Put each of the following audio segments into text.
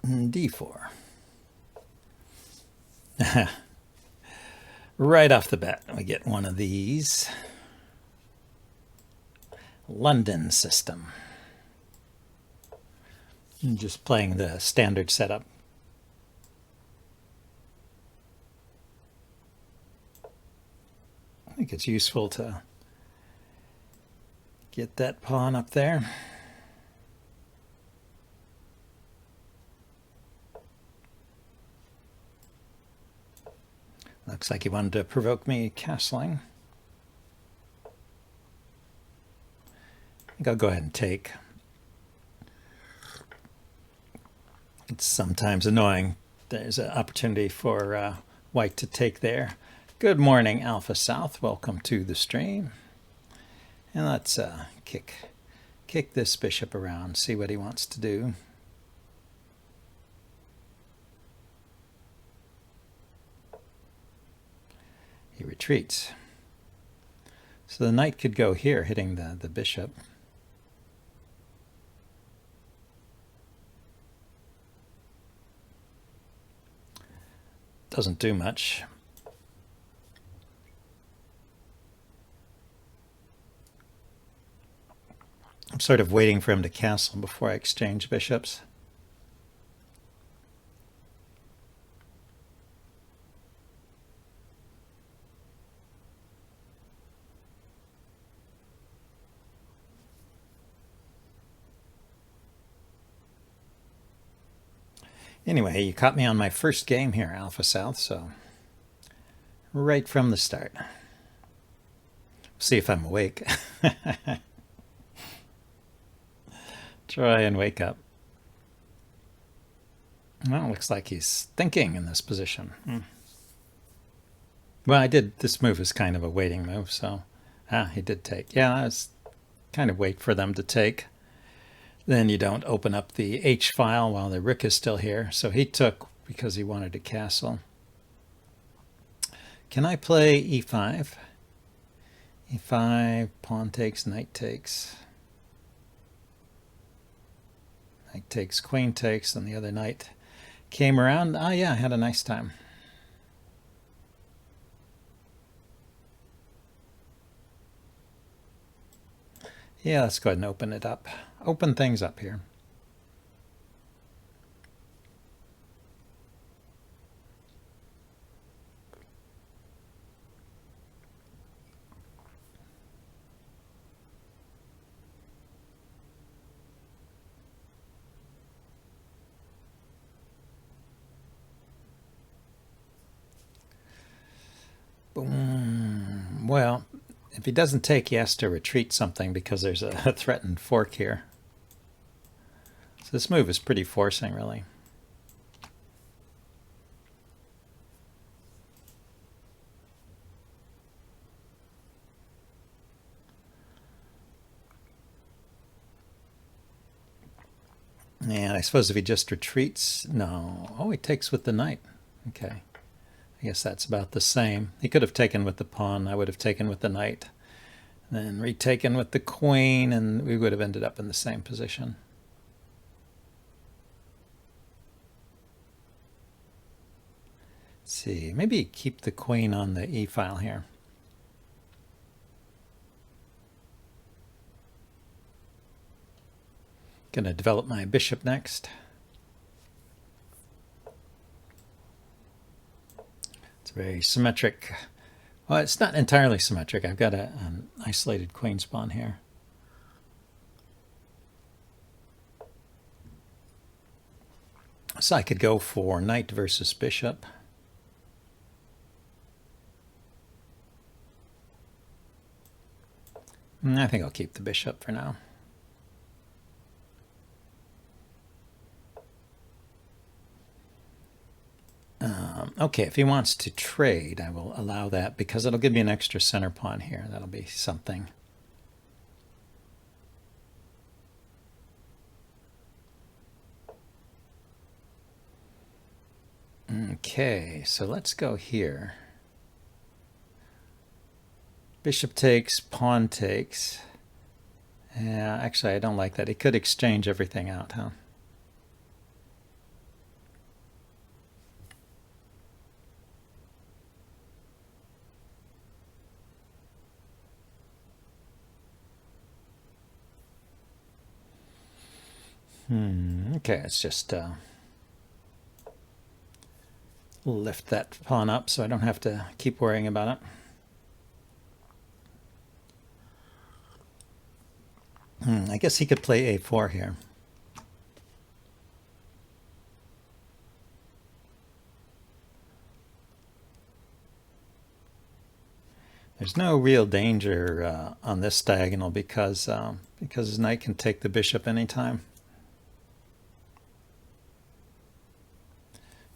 d4. Right off the bat, we get one of these. London system. I'm just playing the standard setup. I think it's useful to get that pawn up there. Looks like he wanted to provoke me castling. I think I'll go ahead and take. It's sometimes annoying. There's an opportunity for white to take there. Good morning, Alpha South. Welcome to the stream. And let's kick this bishop around, see what he wants to do. He retreats. So the knight could go here, hitting the bishop. Doesn't do much. I'm sort of waiting for him to castle before I exchange bishops. Anyway, you caught me on my first game here, Alpha South, so right from the start. See if I'm awake. Try and wake up. Well, it looks like he's thinking in this position. Well, this move is kind of a waiting move, so he did take. Yeah, I was kind of wait for them to take. Then you don't open up the H file while the rook is still here. So he took because he wanted to castle. Can I play e5? e5, pawn takes, knight takes. Knight takes, queen takes, and the other knight came around. Ah, yeah, I had a nice time. Yeah, let's go ahead and open it up. Open things up here. Boom. Well, if he doesn't take, he has to retreat something because there's a threatened fork here. So this move is pretty forcing, really. And I suppose if he just retreats, no. Oh, he takes with the knight. Okay. I guess that's about the same. He could have taken with the pawn. I would have taken with the knight. Then retaken with the queen, and we would have ended up in the same position. Let's see, maybe keep the queen on the e file here. Going to develop my bishop next. It's very symmetric. Well, it's not entirely symmetric. I've got an isolated queen spawn here. So I could go for knight versus bishop. I think I'll keep the bishop for now. Okay, if he wants to trade, I will allow that because it'll give me an extra center pawn here. That'll be something. Okay, so let's go here. Bishop takes, pawn takes. Yeah, actually, I don't like that. He could exchange everything out, huh? Okay, let's just lift that pawn up so I don't have to keep worrying about it. I guess he could play a4 here. There's no real danger on this diagonal because his knight can take the bishop anytime.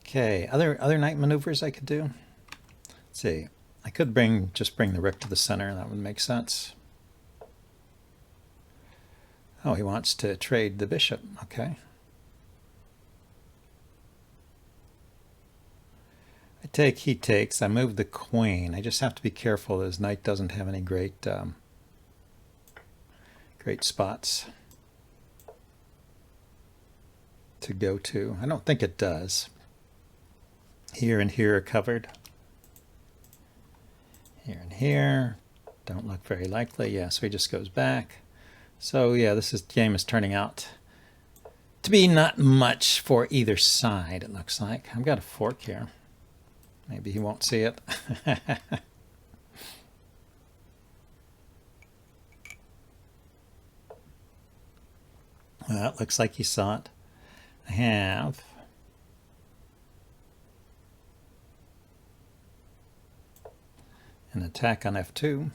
Okay, other knight maneuvers I could do. Let's see. I could just bring the rook to the center. That would make sense. Oh, he wants to trade the bishop. Okay. I take, he takes. I move the queen. I just have to be careful that his knight doesn't have any great great spots to go to. I don't think it does. Here and here are covered. Here and here don't look very likely. Yeah, so he just goes back. So yeah, game is turning out to be not much for either side, it looks like. I've got a fork here. Maybe he won't see it. Well, it looks like he saw it. I have an attack on f2.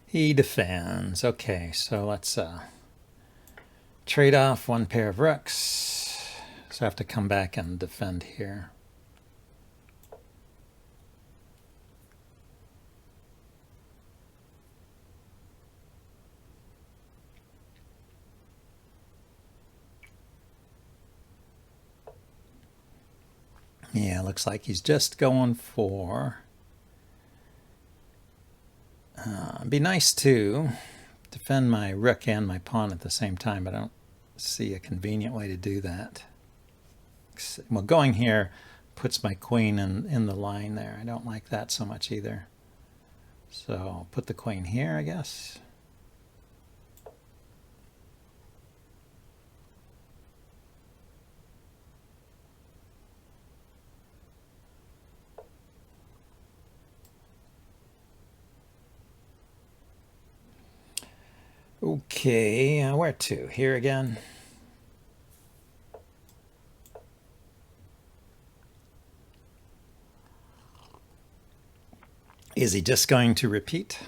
He defends. Okay, so let's trade off one pair of rooks. So I have to come back and defend here. Yeah, looks like he's just going for... it'd be nice to defend my rook and my pawn at the same time, but I don't see a convenient way to do that. Well, going here puts my queen in the line there. I don't like that so much either. So I'll put the queen here, I guess. Okay, where to? Here again. Is he just going to repeat?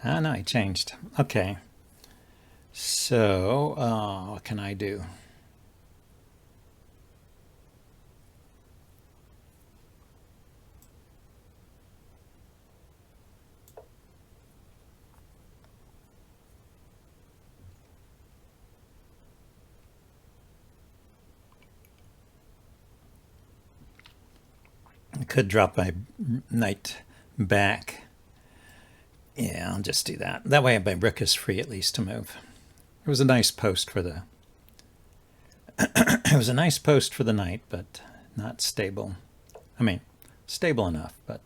Ah, no, he changed. Okay. So, what can I do? I could drop my knight back. Yeah, I'll just do that. That way my rook is free at least to move. It was a nice post for the... it was a nice post for the knight, but not stable. I mean, stable enough, but...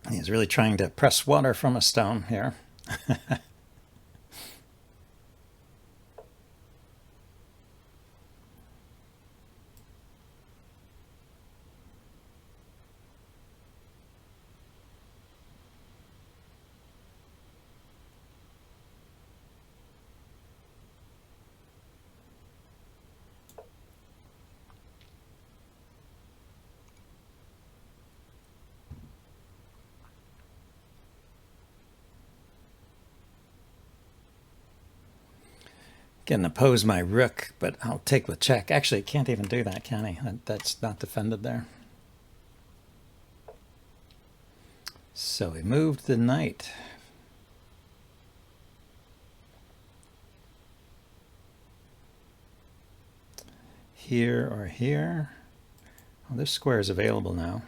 he's really trying to press water from a stone here. Can oppose my rook, but I'll take with check. Actually, can't even do that, can he? That's not defended there. So he moved the knight. Here or here. Well, this square is available now.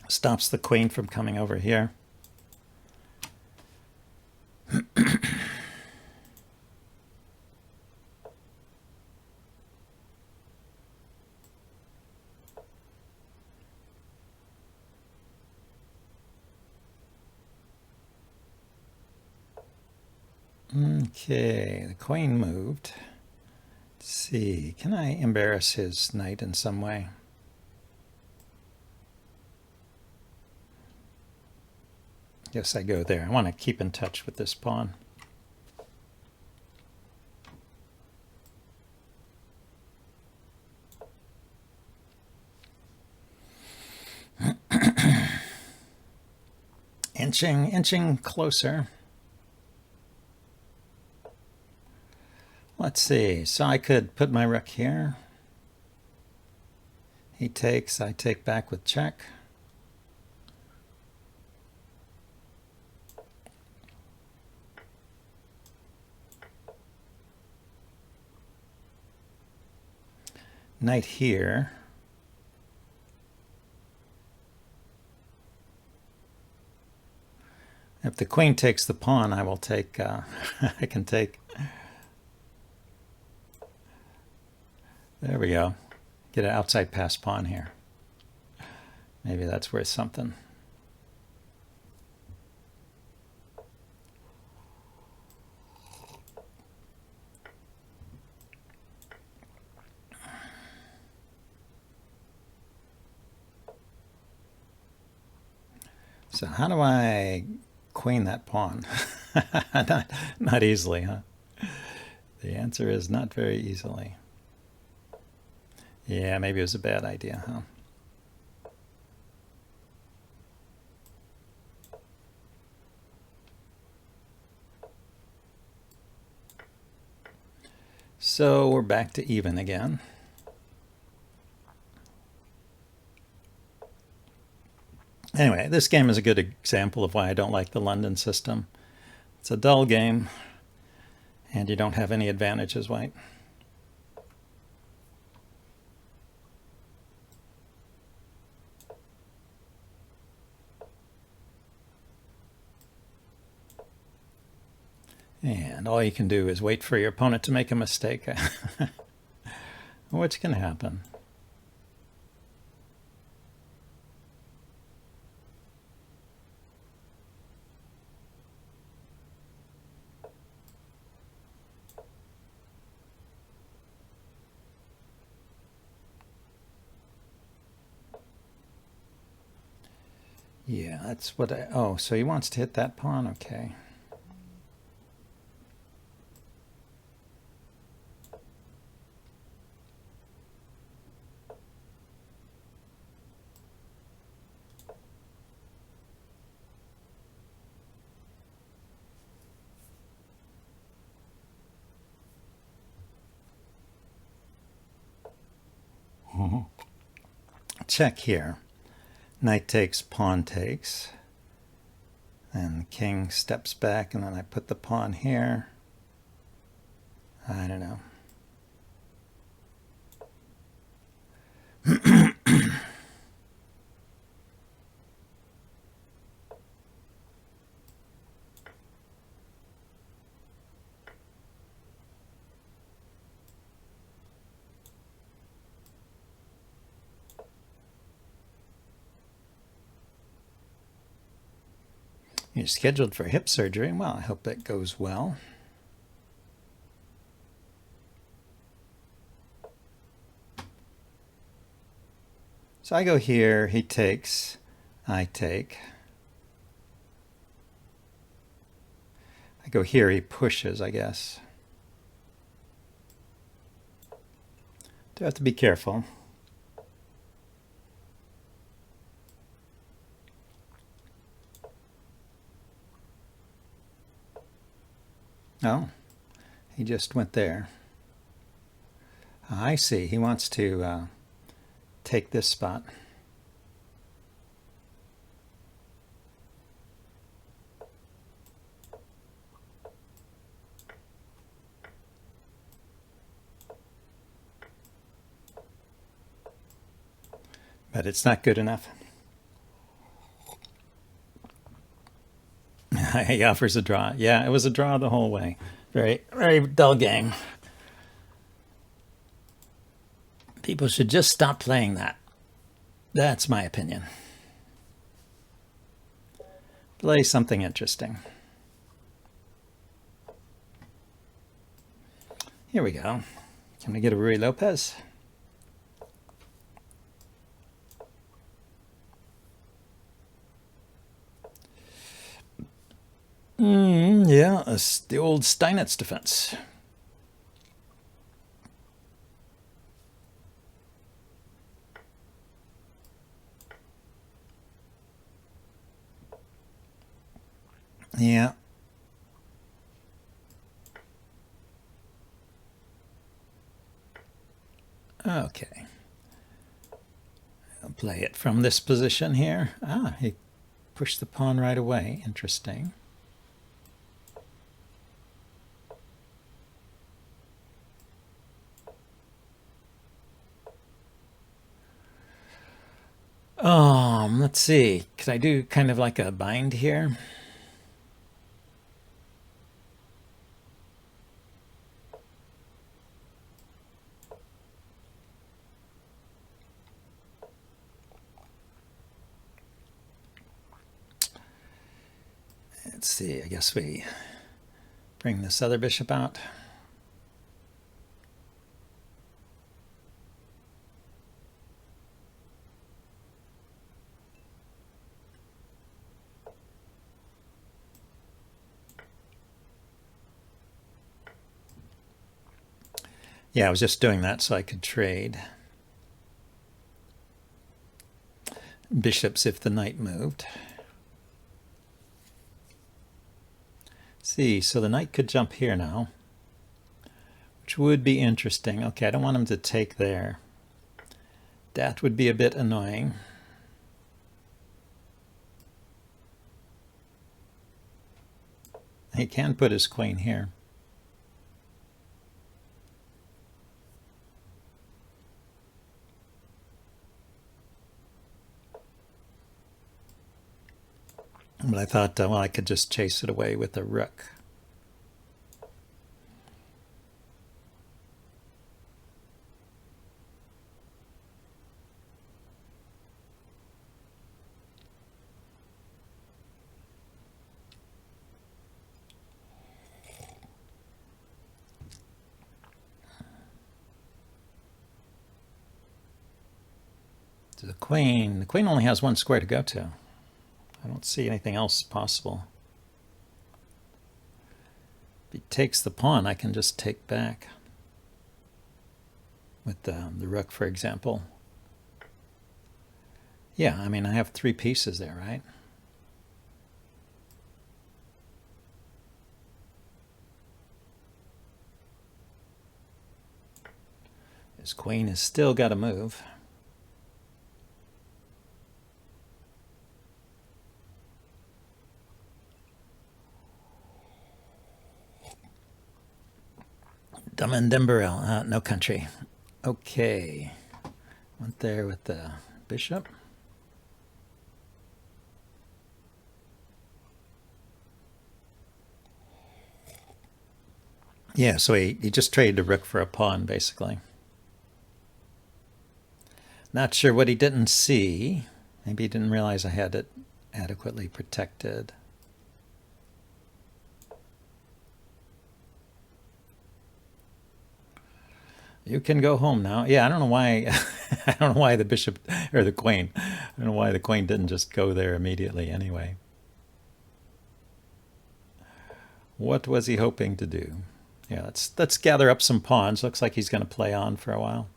Stops the queen from coming over here. Okay, the queen moved. Let's see, can I embarrass his knight in some way? Yes, I go there. I want to keep in touch with this pawn. Inching closer. Let's see, so I could put my rook here. He takes, I take back with check. Knight here. If the queen takes the pawn, I will take, I can take. There we go. Get an outside pass pawn here. Maybe that's worth something. So how do I queen that pawn? not easily, huh? The answer is not very easily. Yeah, maybe it was a bad idea, huh? So we're back to even again. Anyway, this game is a good example of why I don't like the London system. It's a dull game, and you don't have any advantages, white. And all you can do is wait for your opponent to make a mistake, which can happen. Yeah, that's what I, oh, so he wants to hit that pawn, okay. Check here. Knight takes, pawn takes. And king steps back, and then I put the pawn here. I don't know. You're scheduled for hip surgery. Well, I hope that goes well. So I go here, he takes, I take. I go here, he pushes, I guess. Do have to be careful. Oh, he just went there. I see. He wants to take this spot. But it's not good enough. He offers a draw. Yeah, it was a draw the whole way. Very, very dull game. People should just stop playing that. That's my opinion. Play something interesting. Here we go. Can we get a Ruy Lopez? Yeah, it's the old Steinitz defense. Yeah. Okay. I'll play it from this position here. Ah, he pushed the pawn right away. Interesting. Let's see. Could I do kind of like a bind here? Let's see. I guess we bring this other bishop out. Yeah, I was just doing that so I could trade bishops if the knight moved. See, so the knight could jump here now, which would be interesting. Okay, I don't want him to take there. That would be a bit annoying. He can put his queen here. But I thought, well, I could just chase it away with a rook. To the queen. The queen only has one square to go to. I don't see anything else possible. If he takes the pawn, I can just take back with the rook, for example. Yeah, I mean, I have 3 pieces there, right? His queen has still got to move. Dummen no country. Okay. Went there with the bishop. Yeah, so he just traded a rook for a pawn, basically. Not sure what he didn't see. Maybe he didn't realize I had it adequately protected. You can go home now. Yeah, I don't know why. I don't know why the bishop or the queen. I don't know why the queen didn't just go there immediately. Anyway, what was he hoping to do? Yeah, let's gather up some pawns. Looks like he's going to play on for a while.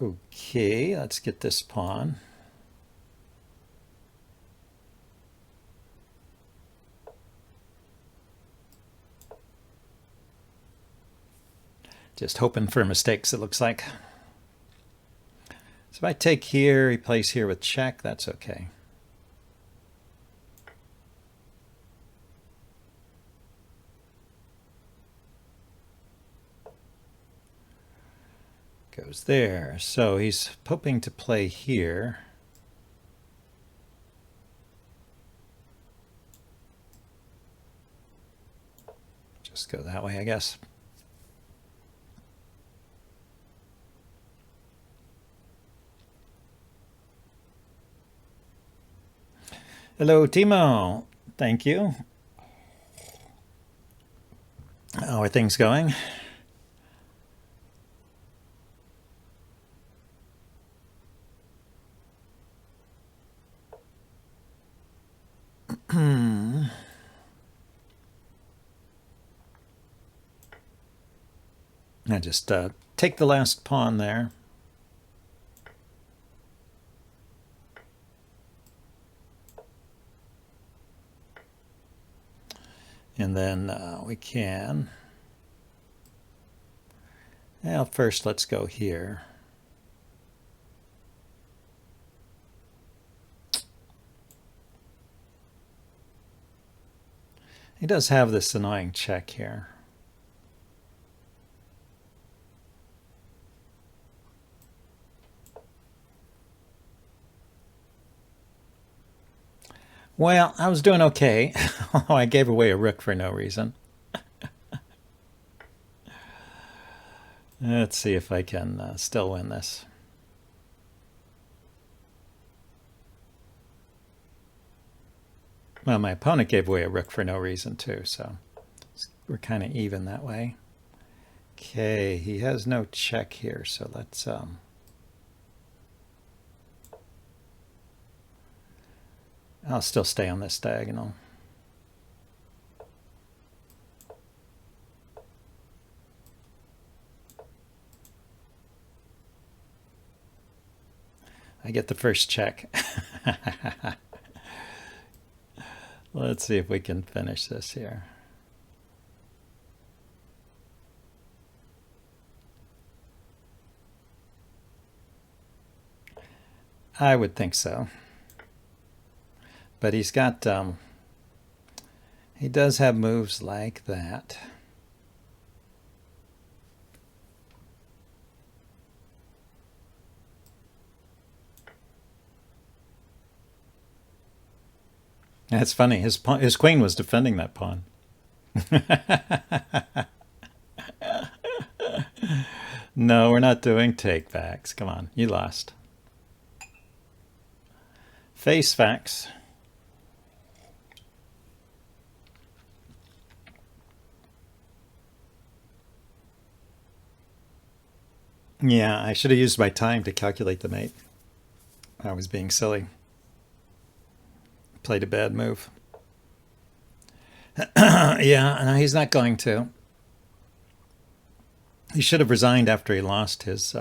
Okay, let's get this pawn. Just hoping for mistakes, it looks like. So if I take here, he plays here with check, that's okay. Goes there. So he's hoping to play here. Just go that way, I guess. Hello, Timo. Thank you. How are things going? I just take the last pawn there. And then we can, well, first let's go here. He does have this annoying check here. Well, I was doing okay. I gave away a rook for no reason. Let's see if I can still win this. Well, my opponent gave away a rook for no reason too, so we're kind of even that way. Okay, he has no check here, so let's I'll still stay on this diagonal. I get the first check. Let's see if we can finish this here. I would think so. But he's got, he does have moves like that. That's funny. His queen was defending that pawn. No, we're not doing takebacks. Come on, you lost. Face facts. Yeah, I should have used my time to calculate the mate. I was being silly. Played a bad move. Yeah, no, he's not going to. He should have resigned after he lost his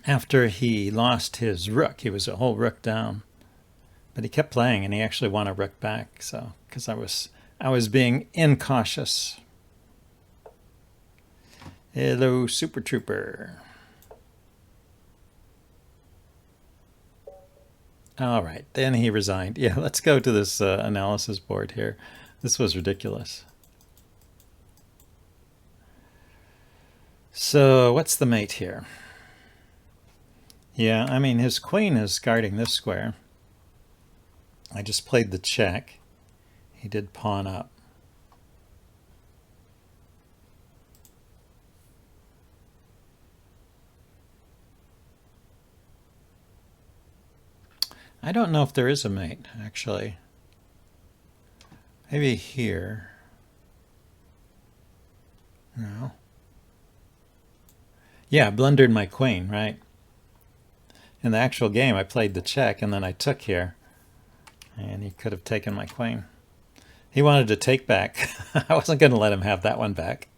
after he lost his rook. He was a whole rook down, but he kept playing, and he actually won a rook back. So, because I was being incautious. Hello, Super Trooper. All right, then he resigned. Yeah, let's go to this analysis board here. This was ridiculous. So what's the mate here? Yeah, I mean, his queen is guarding this square. I just played the check. He did pawn up. I don't know if there is a mate, actually. Maybe here. No. Yeah, I blundered my queen, right? In the actual game, I played the check, and then I took here. And he could have taken my queen. He wanted to take back. I wasn't going to let him have that one back.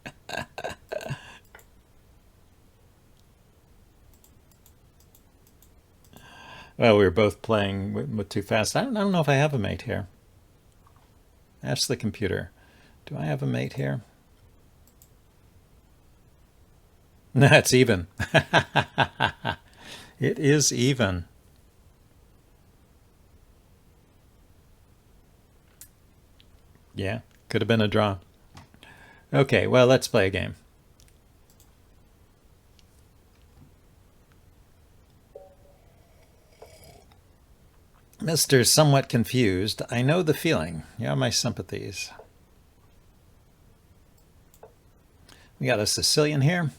Well, we were both playing with too fast. I don't know if I have a mate here. Ask the computer. Do I have a mate here? No, it's even. It is even. Yeah, could have been a draw. Okay, well, let's play a game. Mr. Somewhat Confused, I know the feeling. You have my sympathies. We got a Sicilian here.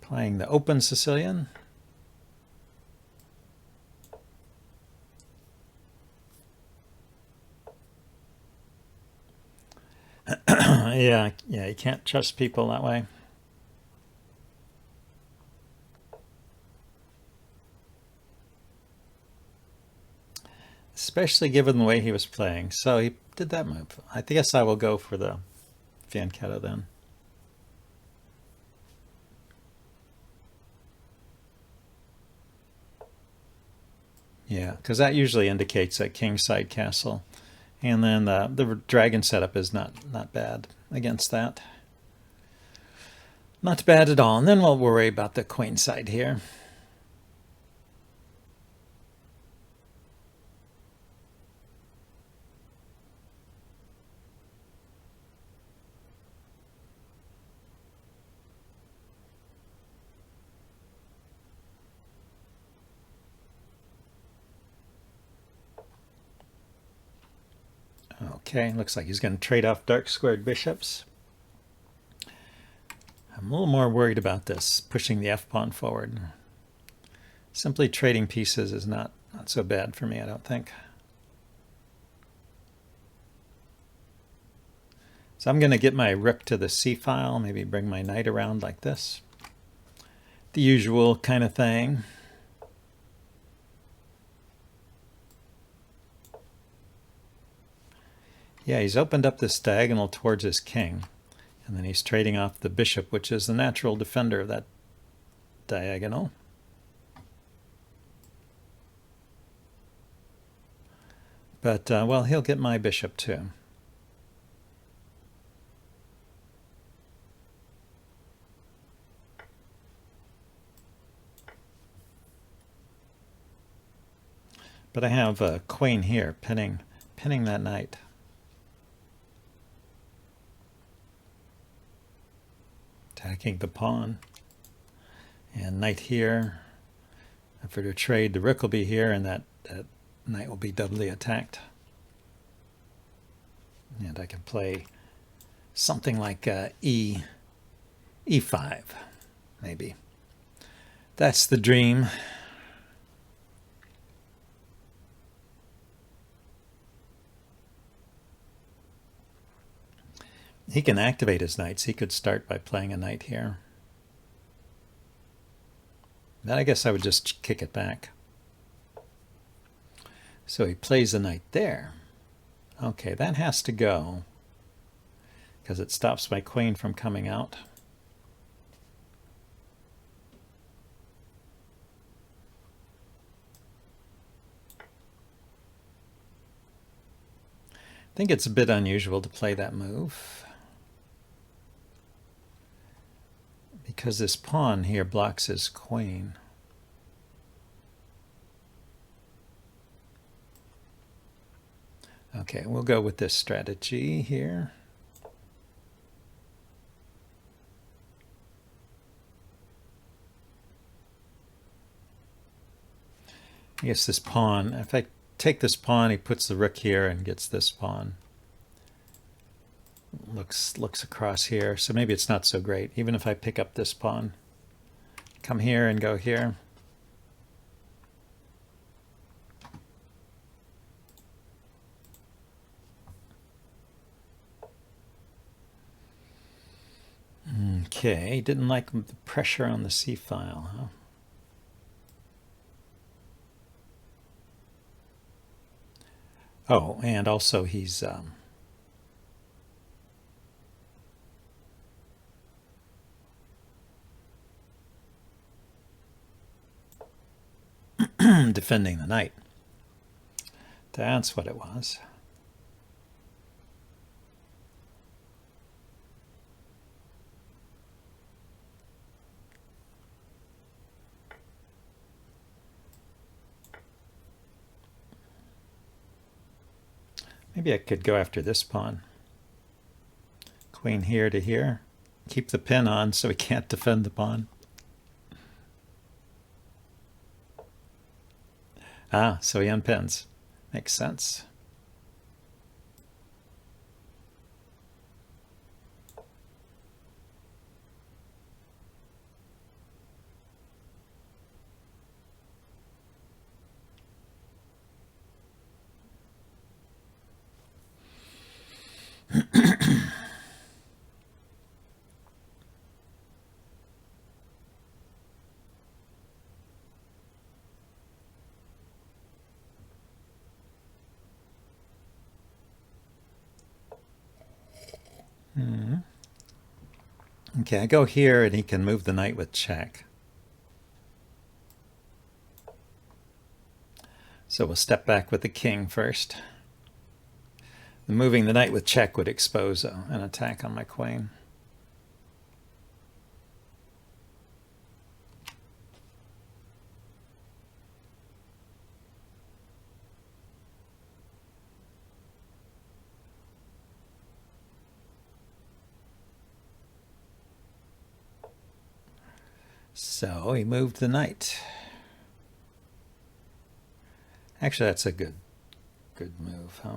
Playing the open Sicilian. Yeah, you can't trust people that way. Especially given the way he was playing. So he did that move. I guess I will go for the Fianchetto then. Yeah, because that usually indicates a kingside castle. And then the dragon setup is not bad against that. Not bad at all. And then we'll worry about the queen side here. Okay, looks like he's going to trade off dark squared bishops. I'm a little more worried about this, pushing the f-pawn forward. Simply trading pieces is not so bad for me, I don't think. So I'm going to get my rook to the c-file, maybe bring my knight around like this. The usual kind of thing. Yeah, he's opened up this diagonal towards his king. And then he's trading off the bishop, which is the natural defender of that diagonal. But, well, he'll get my bishop too. But I have a queen here pinning that knight. Attacking the pawn. And knight here. If we're to trade, the rook will be here, and that knight will be doubly attacked. And I can play something like e5, maybe. That's the dream. He can activate his knights. He could start by playing a knight here. Then I guess I would just kick it back. So he plays a knight there. Okay, that has to go because it stops my queen from coming out. I think it's a bit unusual to play that move because this pawn here blocks his queen. Okay, we'll go with this strategy here. I guess this pawn, if I take this pawn, he puts the rook here and gets this pawn. Looks across here, so maybe it's not so great. Even if I pick up this pawn, come here and go here. Okay, didn't like the pressure on the c-file, huh? Oh, and also he's defending the knight. That's what it was. Maybe I could go after this pawn. Queen here to here. Keep the pin on so he can't defend the pawn. Ah, so he unpins. Makes sense. Okay, I go here and he can move the knight with check. So we'll step back with the king first. Moving the knight with check would expose an attack on my queen. So he moved the knight. Actually, that's a good move, huh?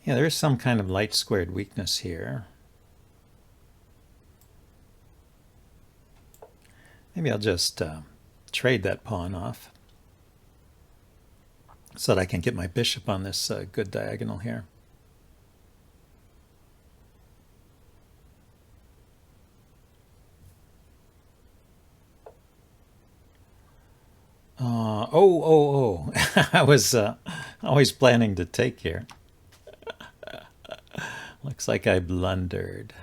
Yeah, there's some kind of light squared weakness here. Maybe I'll just trade that pawn off so that I can get my bishop on this good diagonal here. I was always planning to take here. Looks like I blundered.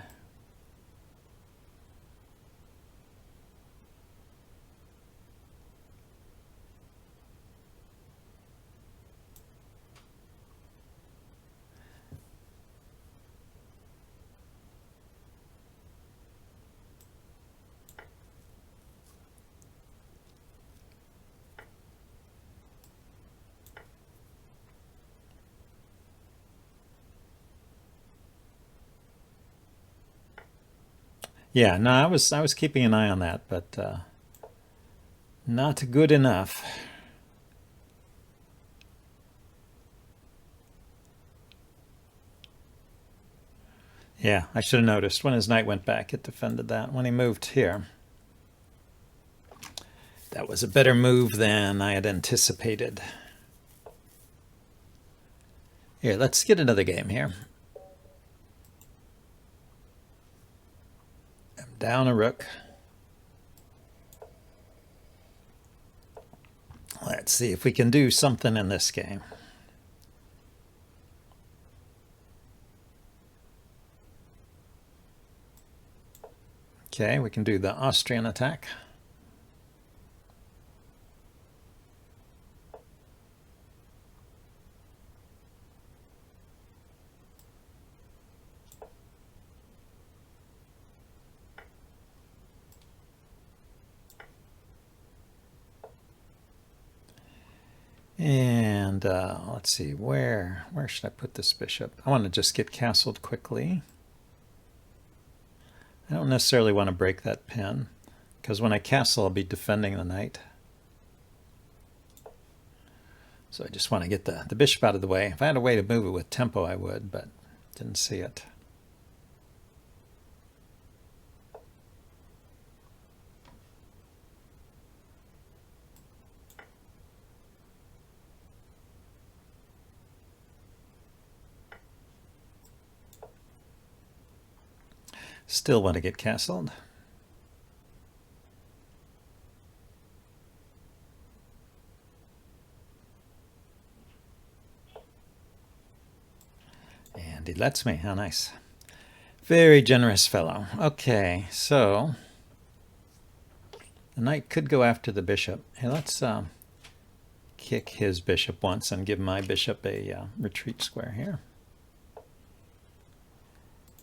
Yeah, no, I was keeping an eye on that, but not good enough. Yeah, I should have noticed when his knight went back, it defended that. When he moved here, that was a better move than I had anticipated. Here, let's get another game here. I'm down a rook. Let's see if we can do something in this game. Okay, we can do the Austrian attack. And let's see, where should I put this bishop? I want to just get castled quickly. I don't necessarily want to break that pin, because when I castle, I'll be defending the knight. So I just want to get the bishop out of the way. If I had a way to move it with tempo, I would, but didn't see it. Still want to get castled. he lets me. How nice. Very generous fellow. Okay, so the knight could go after the bishop. Hey, let's kick his bishop once and give my bishop a retreat square here.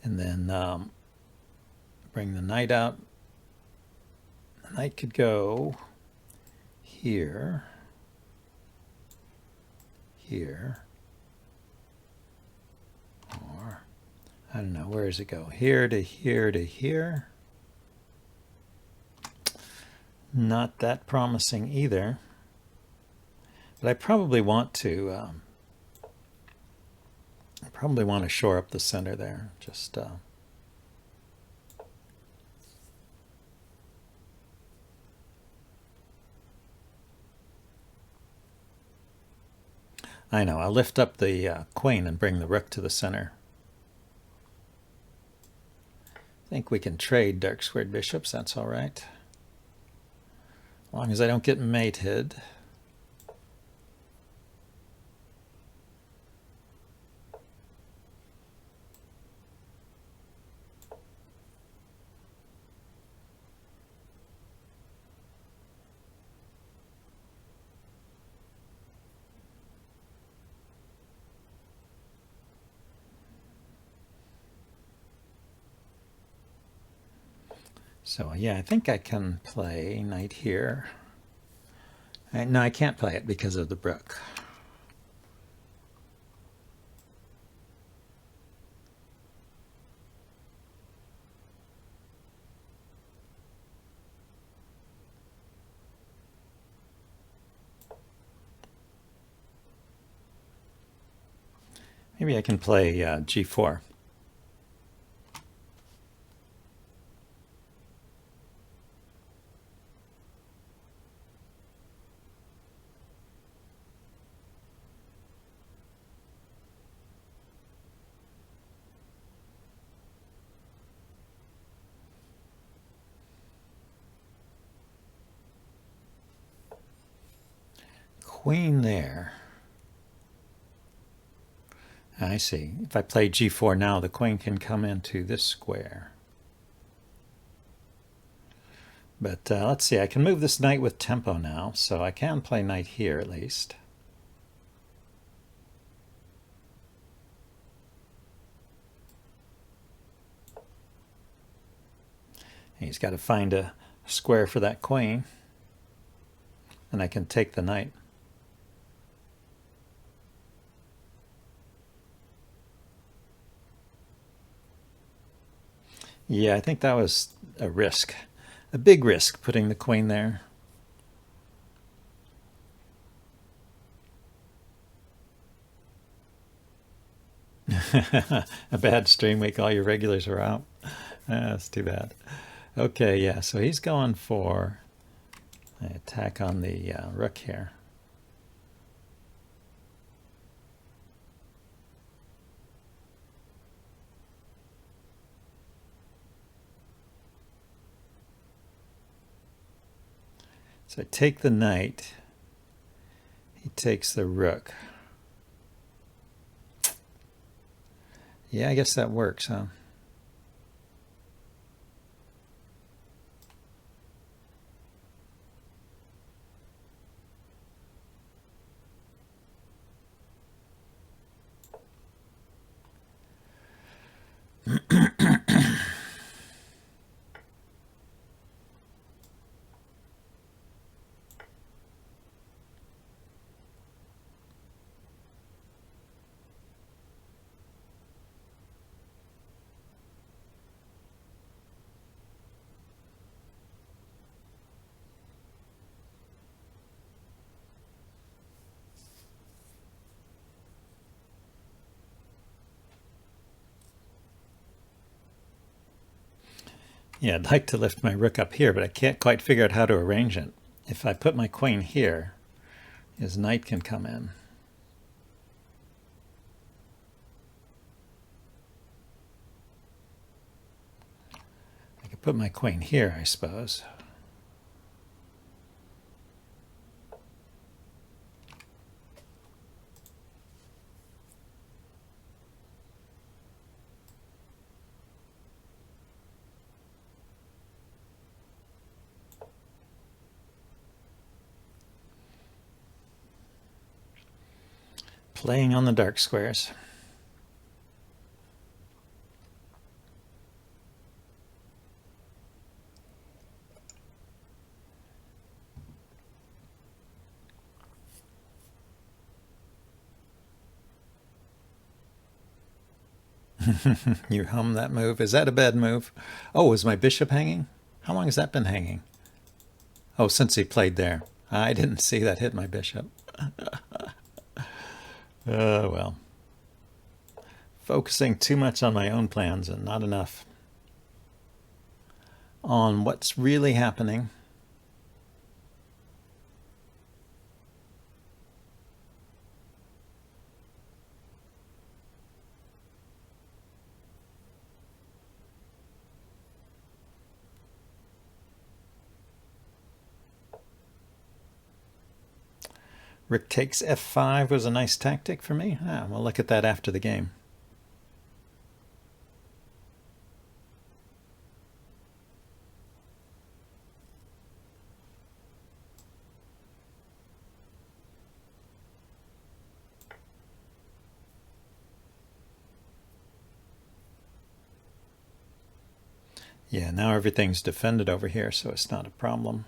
And then bring the knight out. The knight could go here, here, or I don't know, where does it go? Here to here to here. Not that promising either. But I probably want to shore up the center there. Just I know, I'll lift up the queen and bring the rook to the center. I think we can trade dark squared bishops, that's all right. As long as I don't get mated. So yeah, I think I can play knight here. No, I can't play it because of the rook. Maybe I can play g4. Queen there. I see. If I play g4 now, the queen can come into this square. But let's see, I can move this knight with tempo now, so I can play knight here at least. He's got to find a square for that queen, and I can take the knight. Yeah, I think that was a risk. A big risk, putting the queen there. A bad stream week, all your regulars are out. That's too bad. Okay, yeah, so he's going for an attack on the rook here. So I take the knight. He takes the rook. Yeah, I guess that works, huh? Yeah, I'd like to lift my rook up here, but I can't quite figure out how to arrange it. If I put my queen here, his knight can come in. I could put my queen here, I suppose. Playing on the dark squares. You hum that move. Is that a bad move? Oh, is my bishop hanging? How long has that been hanging? Oh, since he played there. I didn't see that hit my bishop. Well. Focusing too much on my own plans and not enough on what's really happening. Rook takes f5 was a nice tactic for me. We'll look at that after the game. Yeah, now everything's defended over here, so it's not a problem.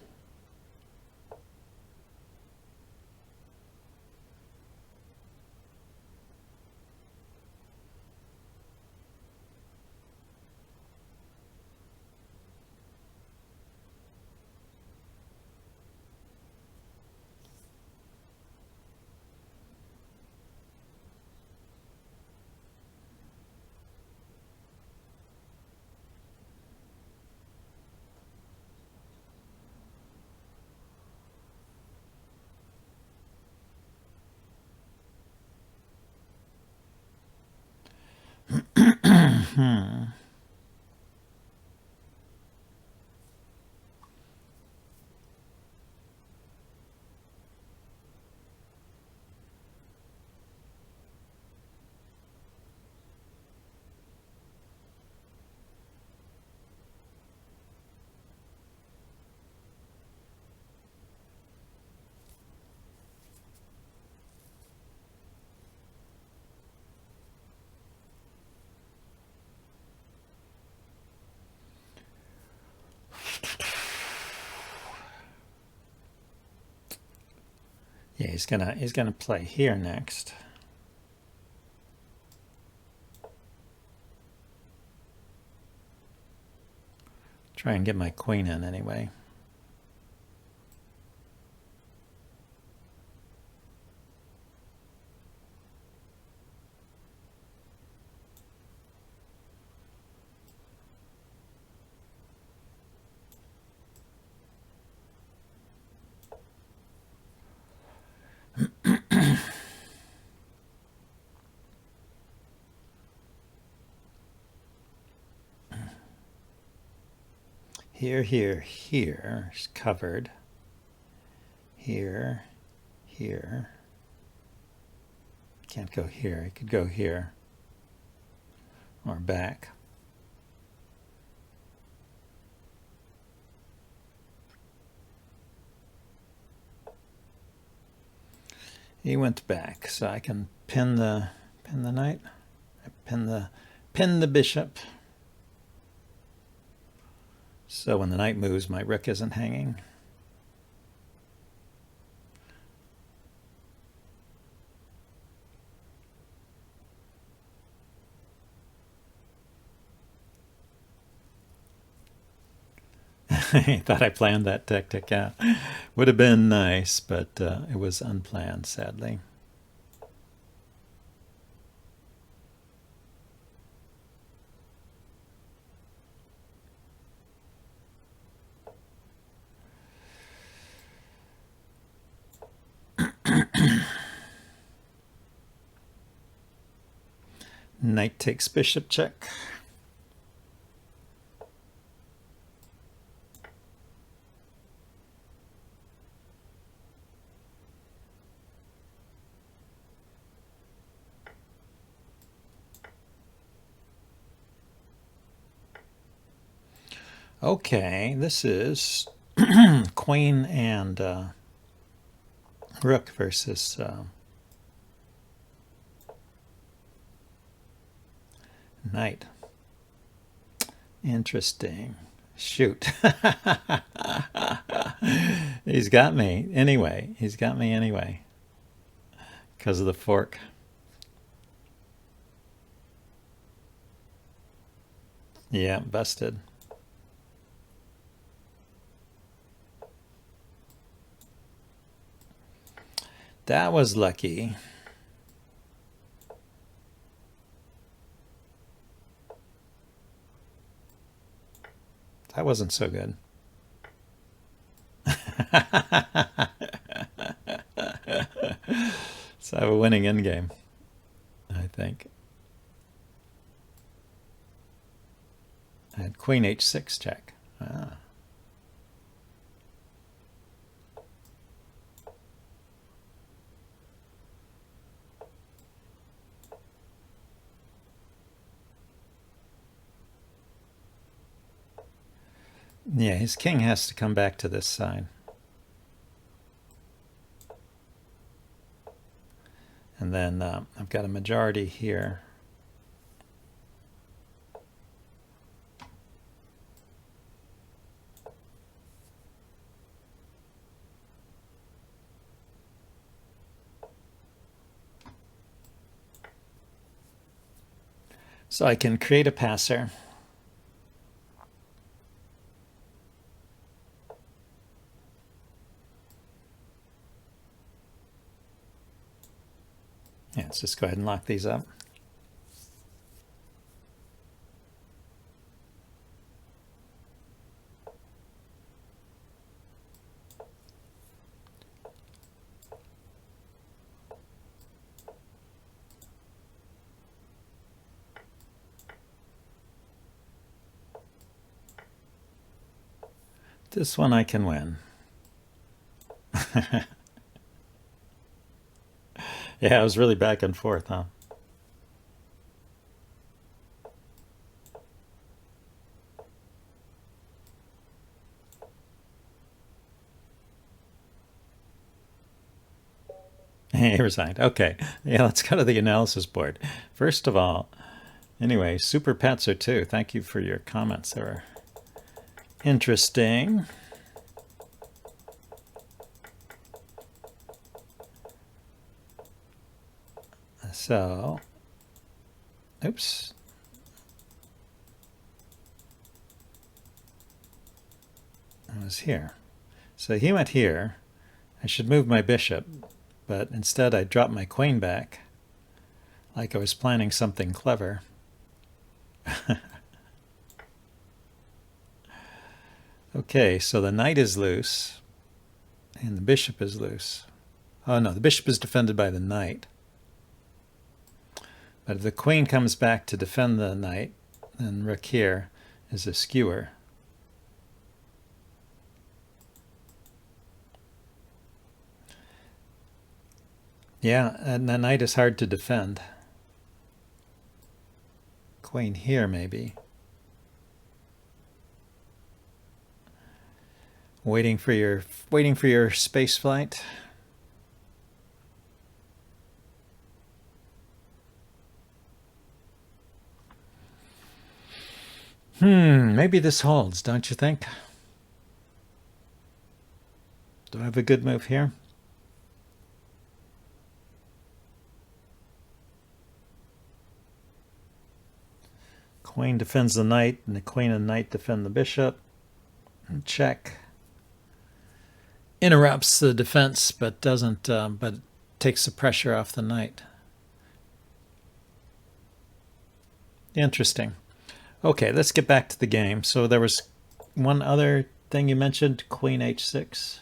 Yeah, he's gonna play here next. Try and get my queen in anyway. Here is covered. Here. Can't go here. I could go here. Or back. He went back, so I can pin the knight. Pin the bishop. So when the knight moves, my rook isn't hanging. I thought I planned that tactic out. Would have been nice, but it was unplanned, sadly. Knight takes bishop check. Okay, this is queen and rook versus Knight. Interesting. Shoot. He's got me anyway. He's got me anyway. Because of the fork. Yeah, busted. That was lucky. That wasn't so good. So I have a winning endgame, I think. I had queen h6 check. Ah. Yeah, his king has to come back to this side. And then I've got a majority here. So I can create a passer. Yeah, let's just go ahead and lock these up. This one I can win. Yeah, it was really back and forth, huh? He resigned. Okay. Yeah, let's go to the analysis board. First of all, anyway, Super Petzer too. Thank you for your comments. They were interesting. So, oops. I was here. So he went here. I should move my bishop, but instead I dropped my queen back, like I was planning something clever. Okay, so the knight is loose, and the bishop is loose. Oh no, the bishop is defended by the knight. But if the queen comes back to defend the knight, then rook here is a skewer. Yeah, and the knight is hard to defend. Queen here, maybe. Waiting for your space flight. Maybe this holds, don't you think? Do I have a good move here? Queen defends the knight, and the queen and knight defend the bishop. And check. Interrupts the defense, but doesn't. But takes the pressure off the knight. Interesting. Okay, let's get back to the game. So there was one other thing you mentioned, queen h6.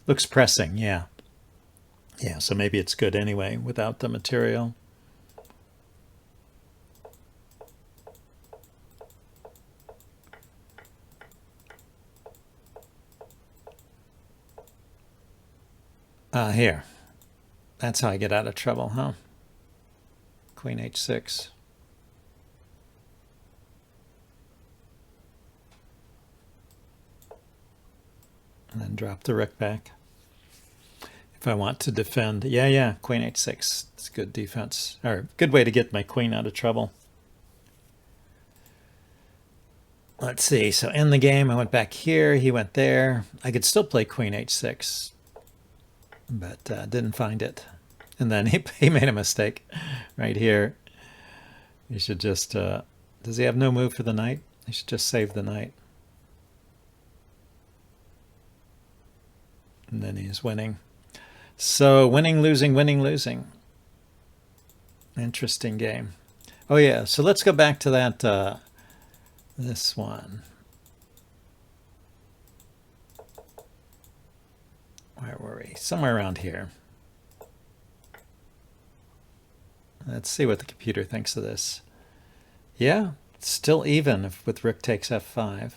Looks pressing, yeah. Yeah, so maybe it's good anyway without the material. Here. That's how I get out of trouble, huh? Queen h6. And then drop the rook back. if I want to defend. Yeah, queen h6. It's good defense, or good way to get my queen out of trouble. Let's see, so in the game, I went back here, he went there. I could still play queen h6, but didn't find it. And then he made a mistake right here. He should just, does he have no move for the knight? He should just save the knight. And then he's winning. So winning, losing, winning, losing. Interesting game. Oh yeah, so let's go back to that, this one. Where were we? Somewhere around here. Let's see what the computer thinks of this. Yeah, it's still even with rook takes f5.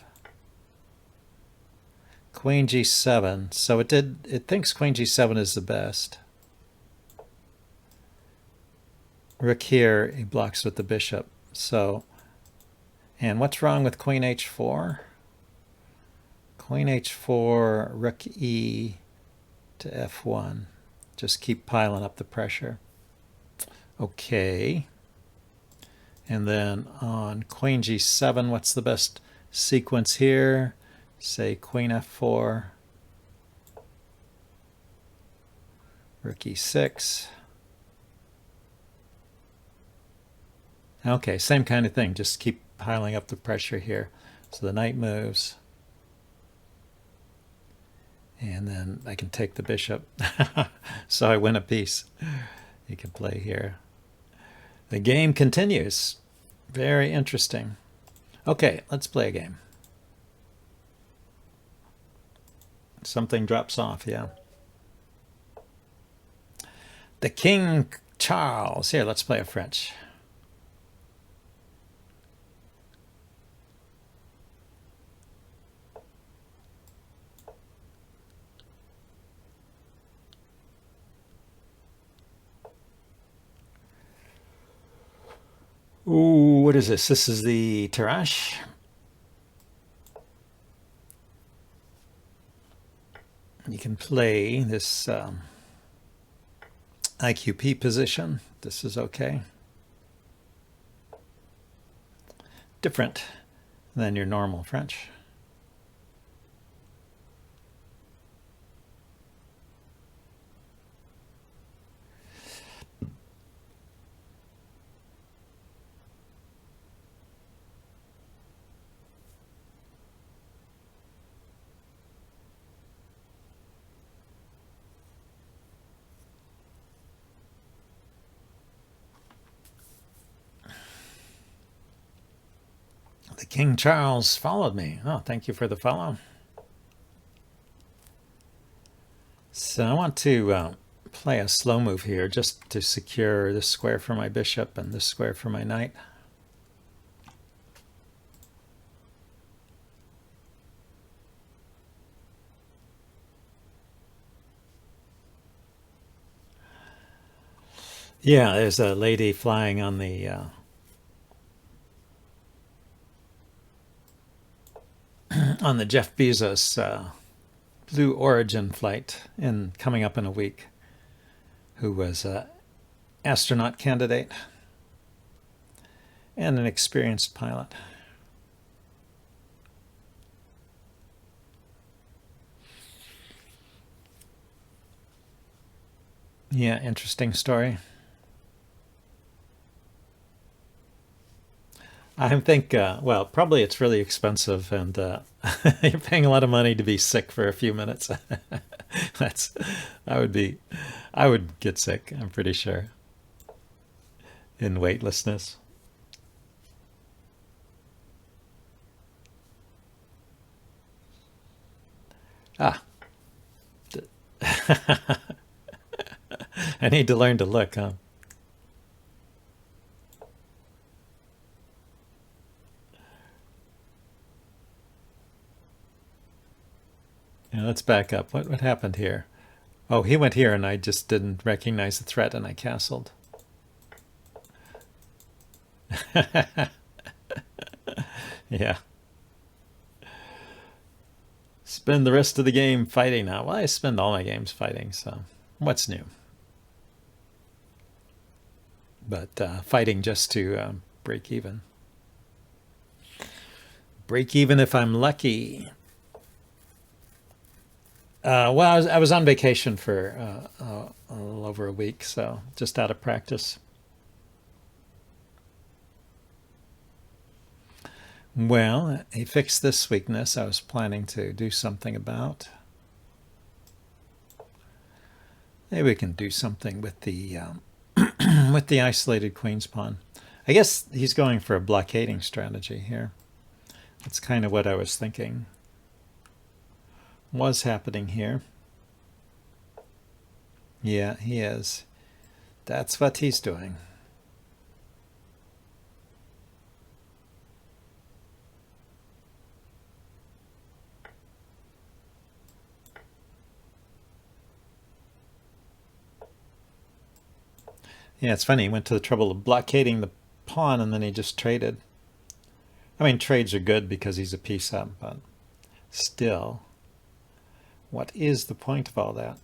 Queen g7. So it thinks queen g7 is the best. Rook here, he blocks with the bishop. So, and what's wrong with queen h4? Queen h4, rook e to f1. Just keep piling up the pressure. Okay. And then on queen g7, what's the best sequence here? Say queen f4, rook e6. Okay, same kind of thing. Just keep piling up the pressure here. So the knight moves. And then I can take the bishop. So I win a piece. You can play here. The game continues. Very interesting. Okay, let's play a game. Something drops off, yeah. The King Charles. Here, let's play a French. Ooh, what is this? This is the Tarrasch. You can play this IQP position. This is okay. Different than your normal French. The King Charles followed me. Oh, thank you for the follow. So I want to play a slow move here just to secure this square for my bishop and this square for my knight. Yeah, there's a lady flying on the on the Jeff Bezos Blue Origin flight coming up in a week, who was an astronaut candidate and an experienced pilot. Yeah, interesting story. I think, well, probably it's really expensive, and you're paying a lot of money to be sick for a few minutes. I would get sick, I'm pretty sure, in weightlessness. Ah. I need to learn to look, huh? Yeah, let's back up. What happened here? Oh, he went here and I just didn't recognize the threat and I castled. Yeah. Spend the rest of the game fighting now. Well, I spend all my games fighting, so What's new? But fighting just to break even. Break even if I'm lucky. Well, I was on vacation for a little over a week, so just out of practice. Well, he fixed this weakness I was planning to do something about. Maybe we can do something with the with the isolated queen's pawn. I guess he's going for a blockading strategy here. That's kind of what I was thinking was happening here. Yeah, he is. That's what he's doing. Yeah, it's funny. He went to the trouble of blockading the pawn and then he just traded. I mean, trades are good because he's a piece up, but still, what is the point of all that?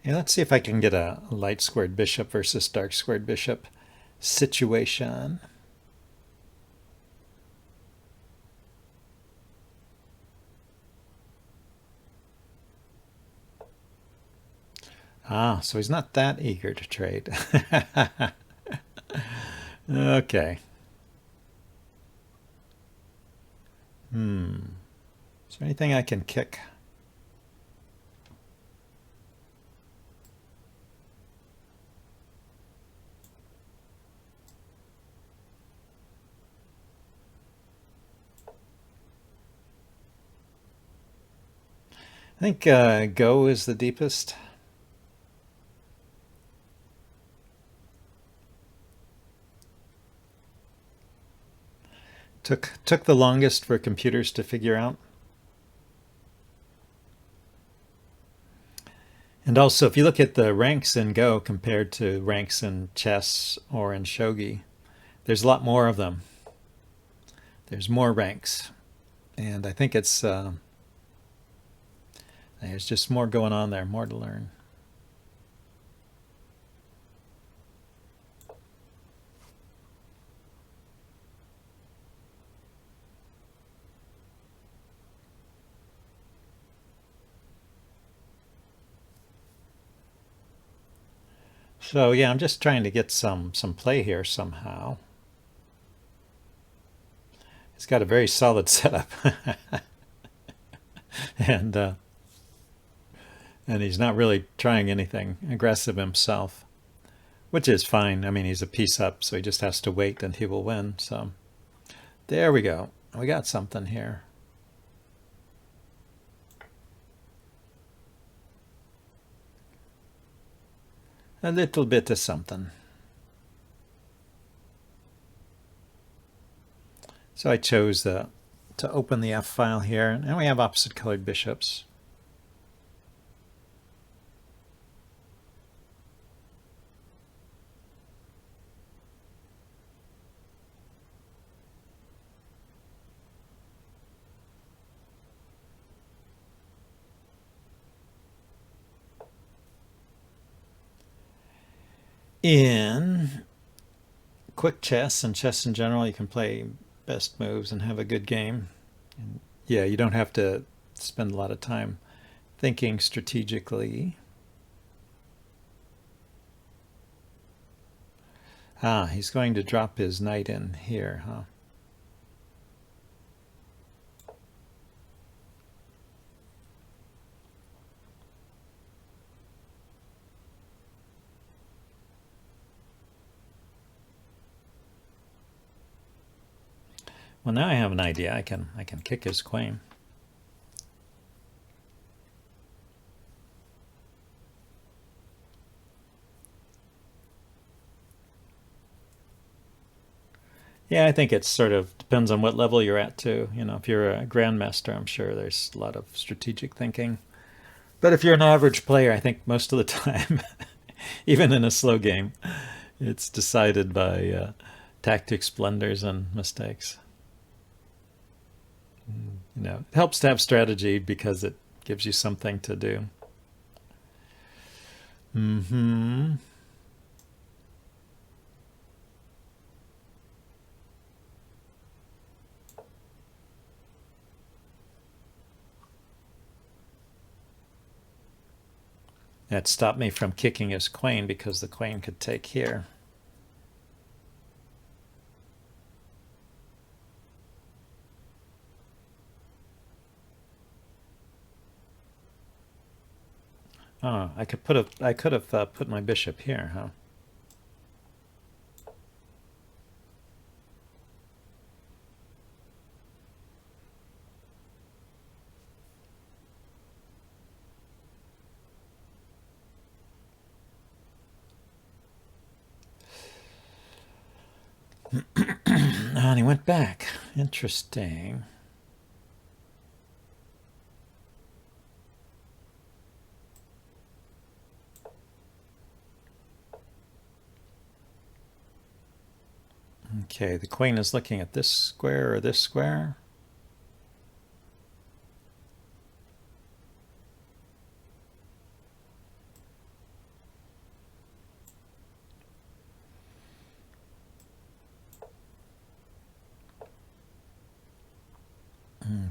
Yeah, let's see if I can get a light squared bishop versus dark squared bishop situation. Ah, so he's not that eager to trade. Okay. Is there anything I can kick? I think go is the deepest. Took the longest for computers to figure out. And also, if you look at the ranks in Go compared to ranks in chess or in shogi, there's a lot more of them. There's more ranks. And I think it's there's just more going on there, more to learn. So yeah, I'm just trying to get some play here somehow. He's got a very solid setup. and he's not really trying anything aggressive himself, which is fine. I mean, he's a piece up, so he just has to wait and he will win. So there we go. We got something here. A little bit of something. So I chose to open the F file here, and we have opposite colored bishops. In quick chess and chess in general, you can play best moves and have a good game. And yeah, you don't have to spend a lot of time thinking strategically. Ah, he's going to drop his knight in here, huh? Well, now I have an idea. I can kick his queen. Yeah, I think it sort of depends on what level you're at too. You know, if you're a grandmaster, I'm sure there's a lot of strategic thinking. But if you're an average player, I think most of the time, even in a slow game, it's decided by tactics, blunders, and mistakes. You know, it helps to have strategy because it gives you something to do. Mm-hmm. That stopped me from kicking his queen because the queen could take here. Oh, I could have put my bishop here, huh? And he went back. Interesting. Okay, the queen is looking at this square or this square.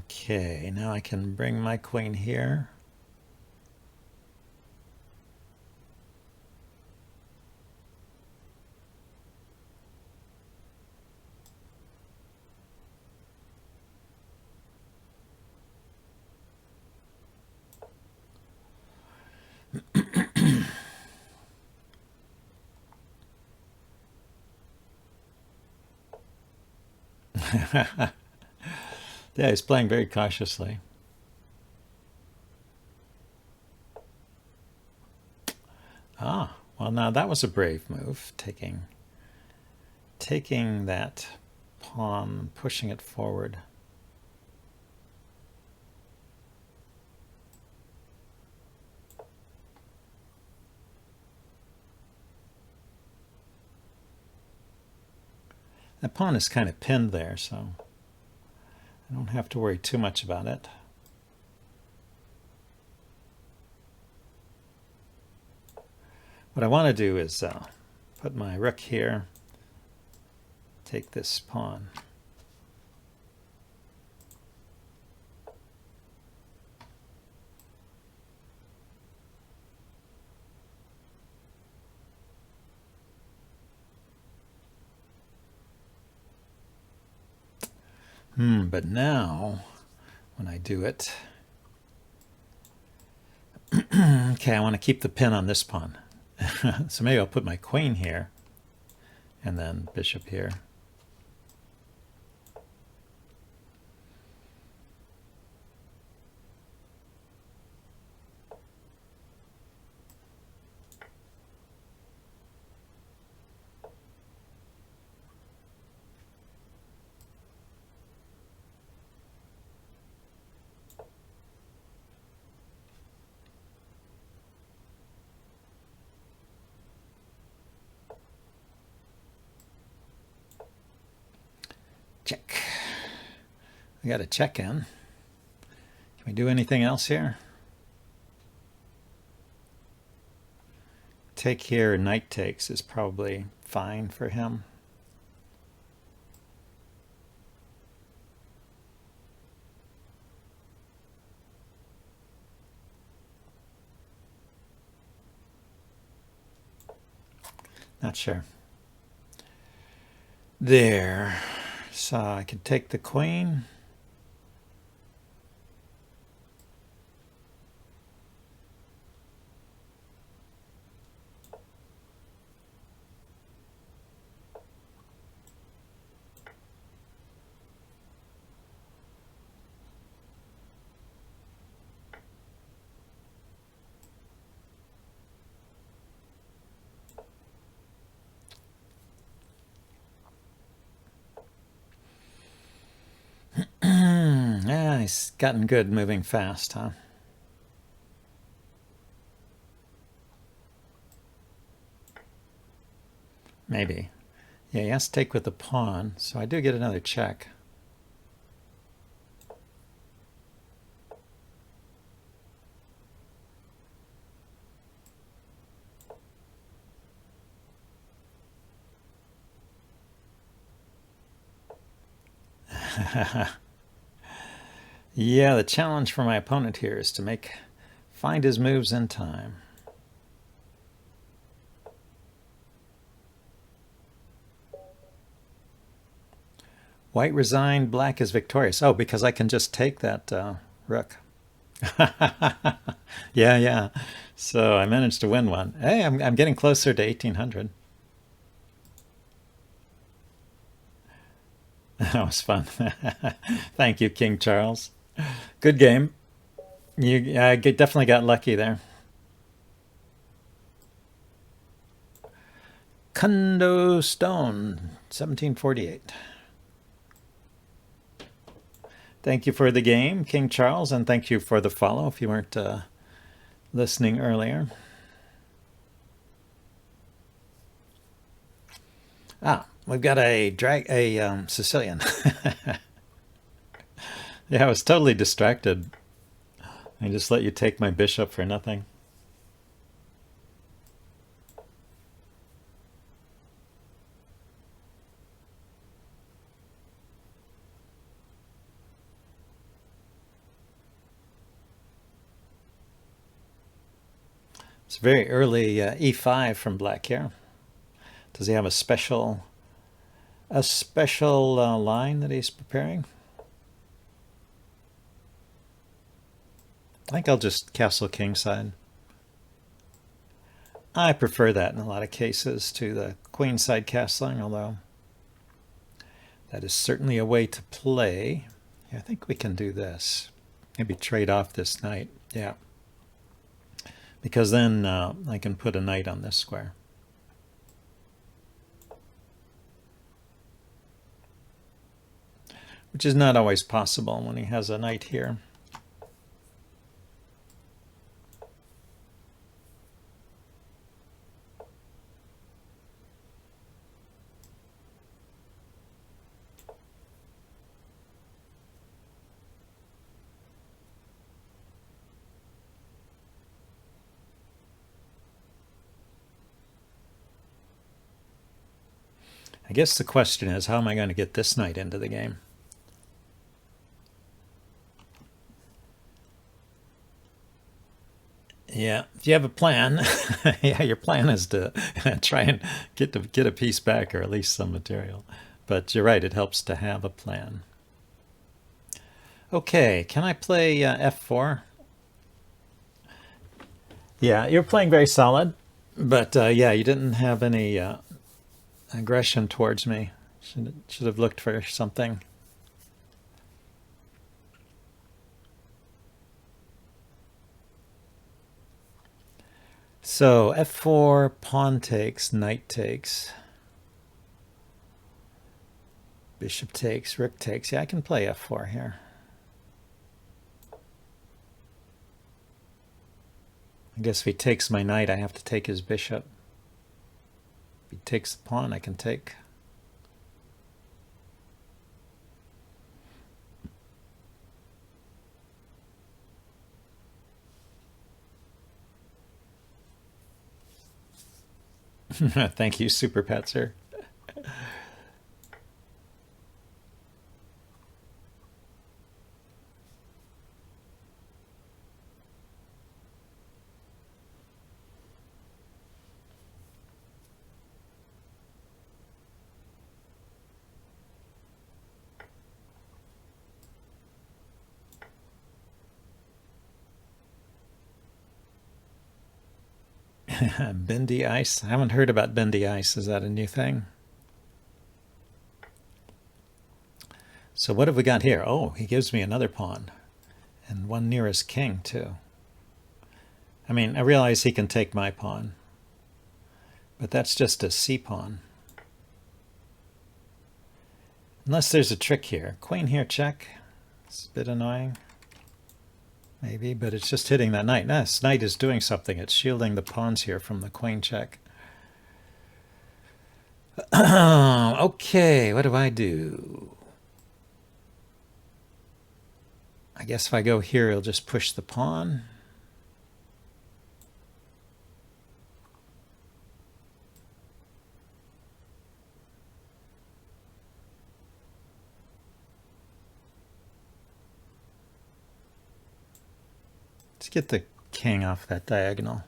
Okay, now I can bring my queen here. Yeah, he's playing very cautiously. Ah, well, now that was a brave move, taking that pawn, pushing it forward. That pawn is kind of pinned there, so I don't have to worry too much about it. What I want to do is put my rook here, take this pawn. But now, when I do it, okay, I want to keep the pin on this pawn. So maybe I'll put my queen here, and then bishop here. Check. We got a check in. Can we do anything else here? Take here, knight takes is probably fine for him. Not sure. There. So I could take the queen. He's gotten good moving fast, huh? Maybe. Yeah, he has to take with the pawn, so I do get another check. Yeah, the challenge for my opponent here is to find his moves in time. White resigned, black is victorious. Oh, because I can just take that rook. Yeah. So I managed to win one. Hey, I'm getting closer to 1800. That was fun. Thank you, King Charles. Good game. You definitely got lucky there. Kundo Stone, 1748. Thank you for the game, King Charles, and thank you for the follow if you weren't listening earlier. We've got a Sicilian. Yeah, I was totally distracted. I just let you take my bishop for nothing. It's very early e5 from black here. Does he have a special line that he's preparing? I think I'll just castle kingside. I prefer that in a lot of cases to the queenside castling, although that is certainly a way to play. Yeah, I think we can do this. Maybe trade off this knight. Yeah. Because then I can put a knight on this square. Which is not always possible when he has a knight here. I guess the question is, how am I going to get this knight into the game? Yeah, if you have a plan, yeah, your plan is to try and get a piece back or at least some material. But you're right, it helps to have a plan. Okay, can I play f4? Yeah, you're playing very solid, but yeah, you didn't have any aggression towards me. Should have looked for something. So f4, pawn takes, knight takes, bishop takes, rook takes. Yeah, I can play f4 here. I guess if he takes my knight, I have to take his bishop. If he takes the pawn, I can take. Thank you, Super Petzer. Bendy Ice? I haven't heard about Bendy Ice. Is that a new thing? So what have we got here? Oh, he gives me another pawn. And one near his king, too. I mean, I realize he can take my pawn. But that's just a c-pawn. Unless there's a trick here. Queen here, check. It's a bit annoying. Maybe, but it's just hitting that knight. This knight is doing something. It's shielding the pawns here from the queen check. Okay, what do I do? I guess if I go here, he'll just push the pawn. Let's get the king off that diagonal.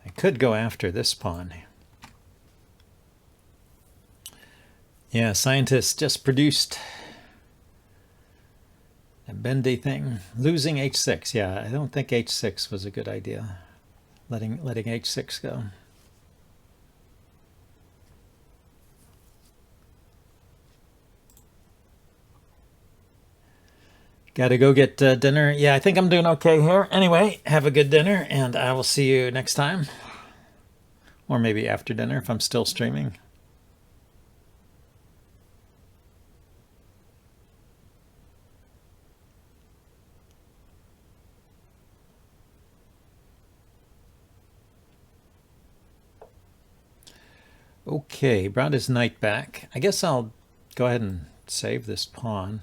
I could go after this pawn. Yeah, scientists just produced a bendy thing. Losing h6. Yeah, I don't think h6 was a good idea. Letting h6 go. Got to go get dinner. Yeah, I think I'm doing okay here. Anyway, have a good dinner, and I will see you next time. Or maybe after dinner if I'm still streaming. Okay, brought his knight back. I guess I'll go ahead and save this pawn.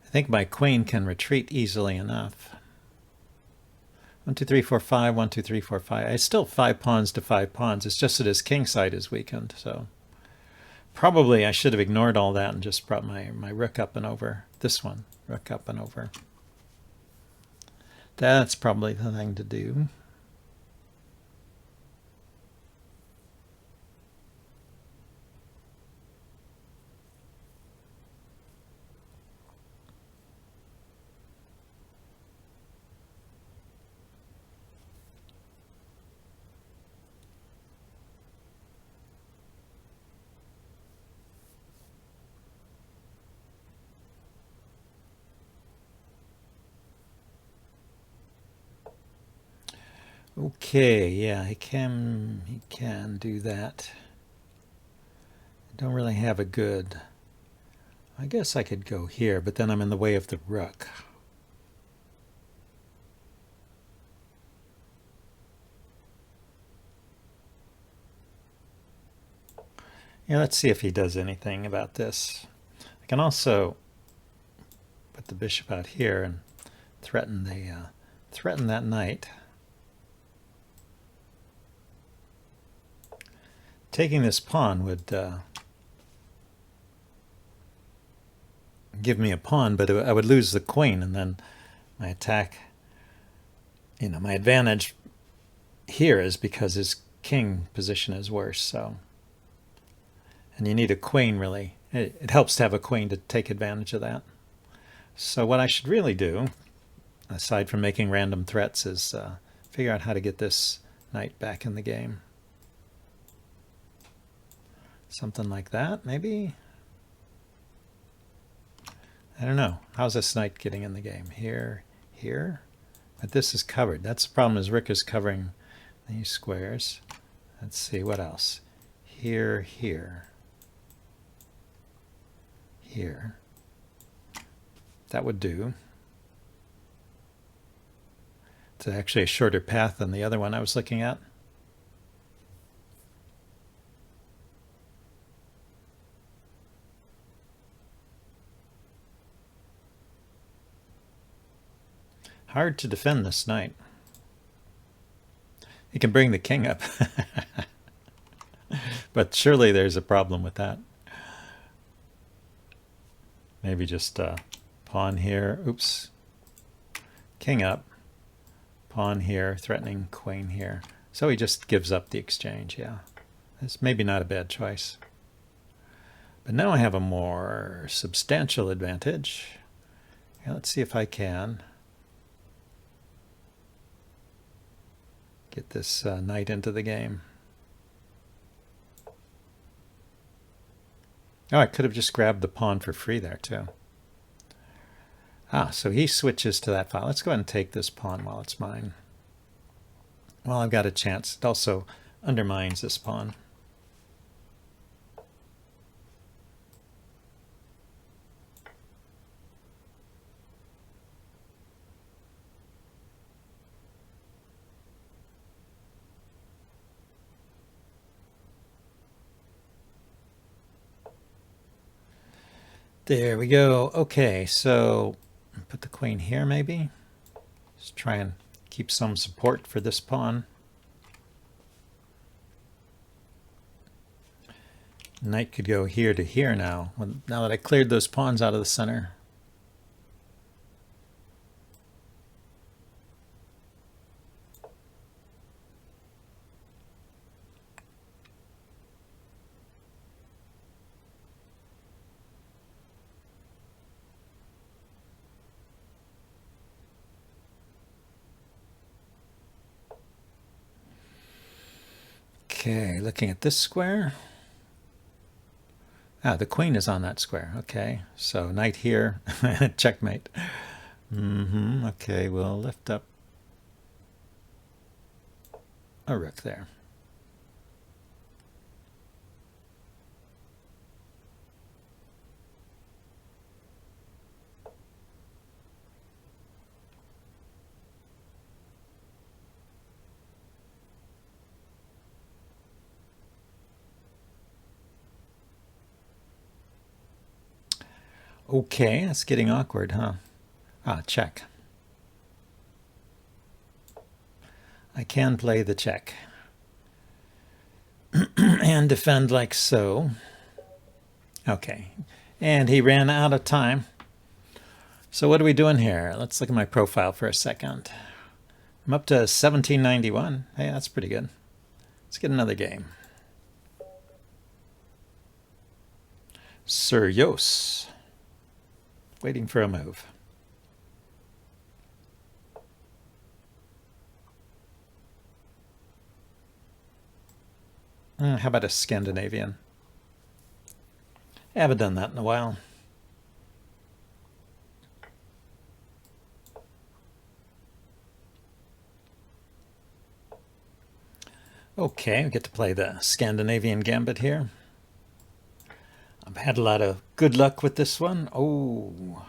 I think my queen can retreat easily enough. 1, 2, 3, 4, 5, 1, 2, 3, 4, 5. I still 5 pawns to 5 pawns. It's just that his king side is weakened, so probably I should have ignored all that and just brought my rook up and over. This one, rook up and over. That's probably the thing to do. Okay, yeah, he can do that. I don't really have a good. I guess I could go here, but then I'm in the way of the rook. Yeah, let's see if he does anything about this. I can also put the bishop out here and threaten that knight. Taking this pawn would give me a pawn, but I would lose the queen, and then my attack, my advantage here is because his king position is worse. So, and you need a queen, really. It helps to have a queen to take advantage of that. So what I should really do, aside from making random threats, is figure out how to get this knight back in the game. Something like that, maybe? I don't know. How's this knight getting in the game? Here, here? But this is covered. That's the problem, is Rick is covering these squares. Let's see, what else? Here, here. Here. That would do. It's actually a shorter path than the other one I was looking at. Hard to defend this knight. He can bring the king up. But surely there's a problem with that. Maybe just pawn here. Oops. King up. Pawn here, threatening queen here. So he just gives up the exchange, yeah. That's maybe not a bad choice. But now I have a more substantial advantage. Yeah, let's see if I can get this knight into the game. Oh, I could have just grabbed the pawn for free there too. Ah, so he switches to that file. Let's go ahead and take this pawn while it's mine. Well, I've got a chance. It also undermines this pawn. There we go. Okay, so put the queen here maybe. Just try and keep some support for this pawn. Knight could go here to here now. Now that I cleared those pawns out of the center. Okay, looking at this square. Ah, the queen is on that square. Okay, so knight here, checkmate. Okay, we'll lift up a rook there. Okay, that's getting awkward, huh? Ah, check. I can play the check. And defend like so. Okay, and he ran out of time. So what are we doing here? Let's look at my profile for a second. I'm up to 1791. Hey, that's pretty good. Let's get another game. Sir Yos. Waiting for a move. How about a Scandinavian? I haven't done that in a while. Okay, we get to play the Scandinavian Gambit here. I've had a lot of good luck with this one. Oh,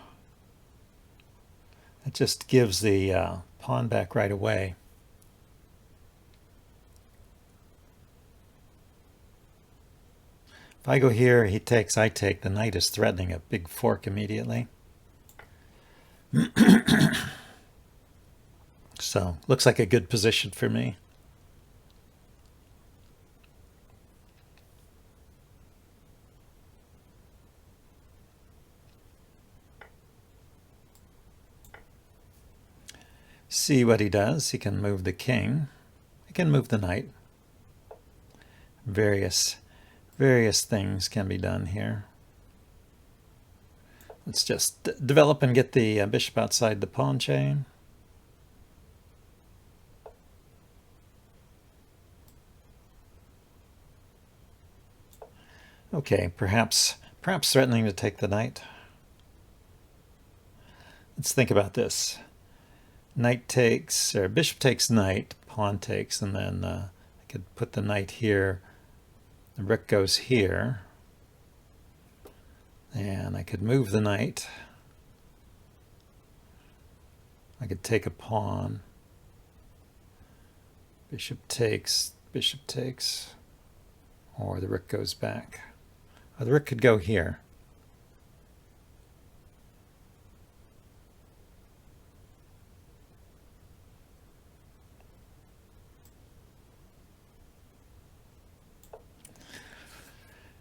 it just gives the pawn back right away. If I go here, he takes, I take. The knight is threatening a big fork immediately. So, looks like a good position for me. See what he does. He can move the king. He can move the knight. Various things can be done here. Let's just develop and get the bishop outside the pawn chain. Okay, perhaps threatening to take the knight. Let's think about this. Knight takes, or bishop takes knight, pawn takes, and then I could put the knight here. The rook goes here. And I could move the knight. I could take a pawn. Bishop takes, or the rook goes back. Or the rook could go here.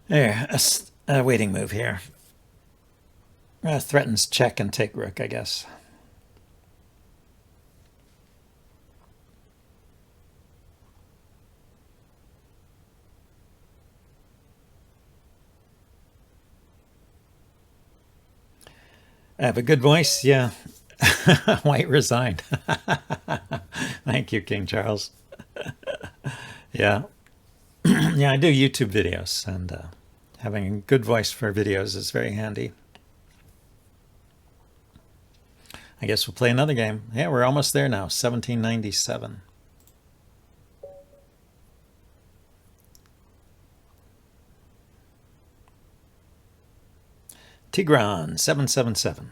There, a waiting move here. Threatens check and take rook, I guess. I have a good voice, yeah. White resigned. Thank you, King Charles. Yeah. Yeah, I do YouTube videos, and having a good voice for videos is very handy. I guess we'll play another game. Yeah, we're almost there now. 1797. Tigran 777.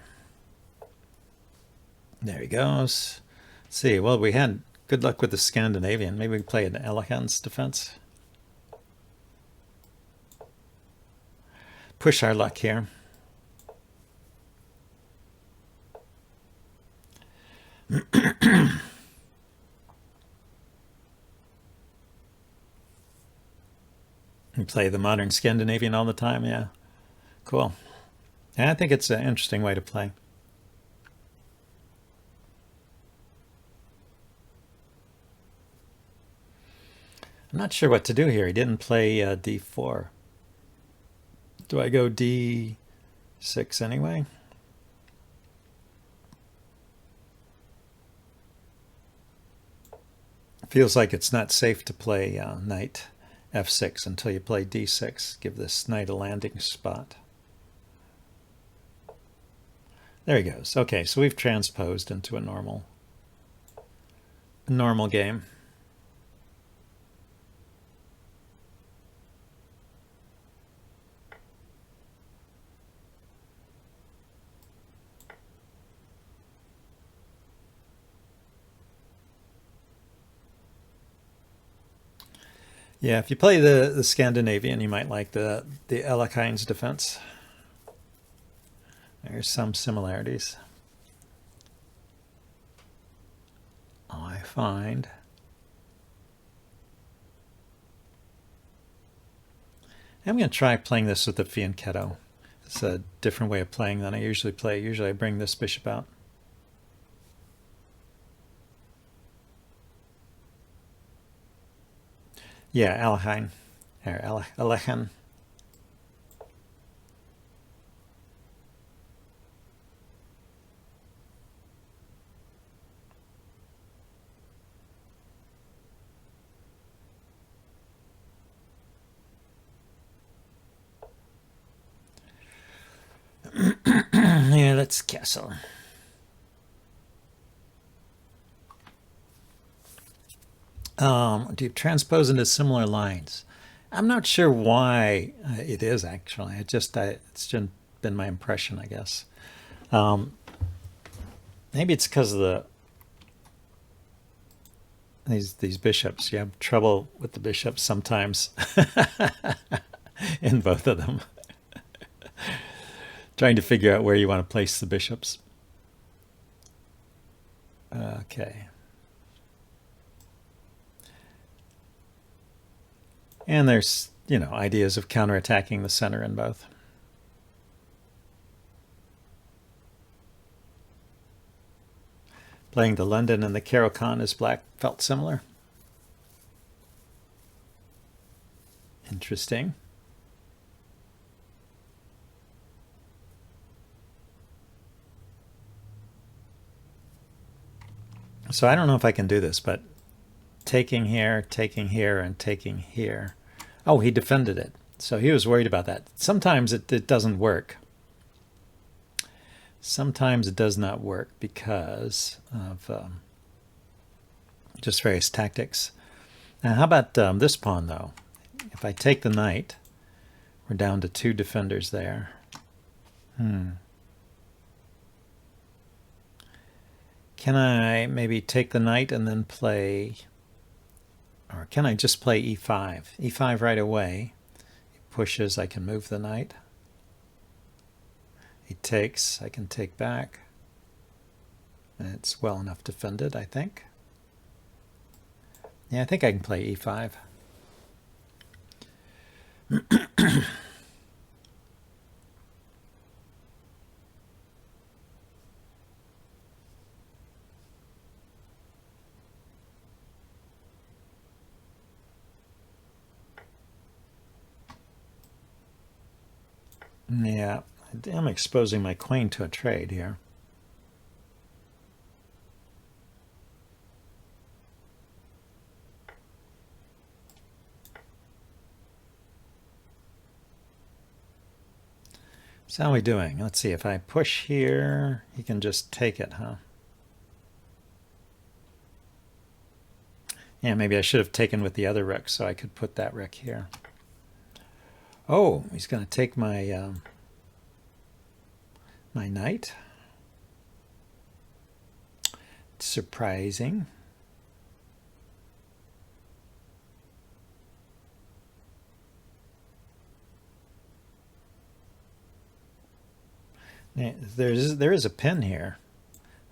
There he goes. Let's see, well, we had good luck with the Scandinavian. Maybe we can play an Elephant's defense. Push our luck here. We play the modern Scandinavian all the time, yeah. Cool. Yeah, I think it's an interesting way to play. I'm not sure what to do here. He didn't play d4. Do I go d6 anyway? Feels like it's not safe to play knight f6 until you play d6. Give this knight a landing spot. There he goes. Okay, so we've transposed into a normal game. Yeah, if you play the Scandinavian, you might like the Alekhines defense. There's some similarities, I find. I'm going to try playing this with the fianchetto. It's a different way of playing than I usually play. Usually I bring this bishop out. Yeah, Alekhine. Alekhine. Yeah, let's castle. Do you transpose into similar lines? I'm not sure why it is actually. It's just been my impression, I guess. Maybe it's because of these bishops. You have trouble with the bishops sometimes in both of them. Trying to figure out where you want to place the bishops. Okay. And there's, ideas of counterattacking the center in both. Playing the London and the Caro-Kann as black felt similar. Interesting. So I don't know if I can do this, but taking here, and taking here. Oh, he defended it. So he was worried about that. Sometimes it doesn't work. Sometimes it does not work because of just various tactics. Now, how about this pawn, though? If I take the knight, we're down to 2 defenders there. Can I maybe take the knight and then play, or can I just play e5? E5 right away. He pushes, I can move the knight. He takes, I can take back. And it's well enough defended, I think. Yeah, I think I can play e5. Yeah, I'm exposing my queen to a trade here. So how are we doing? Let's see, if I push here, he can just take it, huh? Yeah, maybe I should have taken with the other rook so I could put that rook here. Oh, he's going to take my my knight. It's surprising. There is a pin here.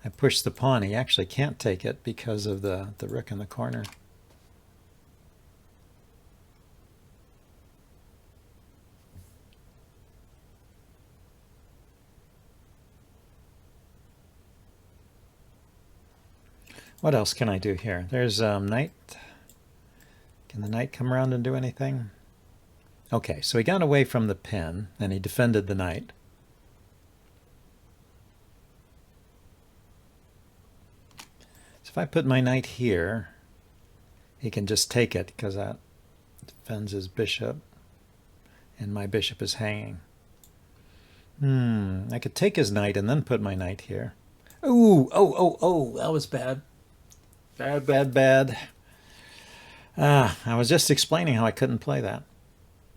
I pushed the pawn. He actually can't take it because of the rook in the corner. What else can I do here? There's knight. Can the knight come around and do anything? Okay, so he got away from the pin and he defended the knight. So if I put my knight here, he can just take it because that defends his bishop and my bishop is hanging. I could take his knight and then put my knight here. Ooh, oh, that was bad. Bad. I was just explaining how I couldn't play that.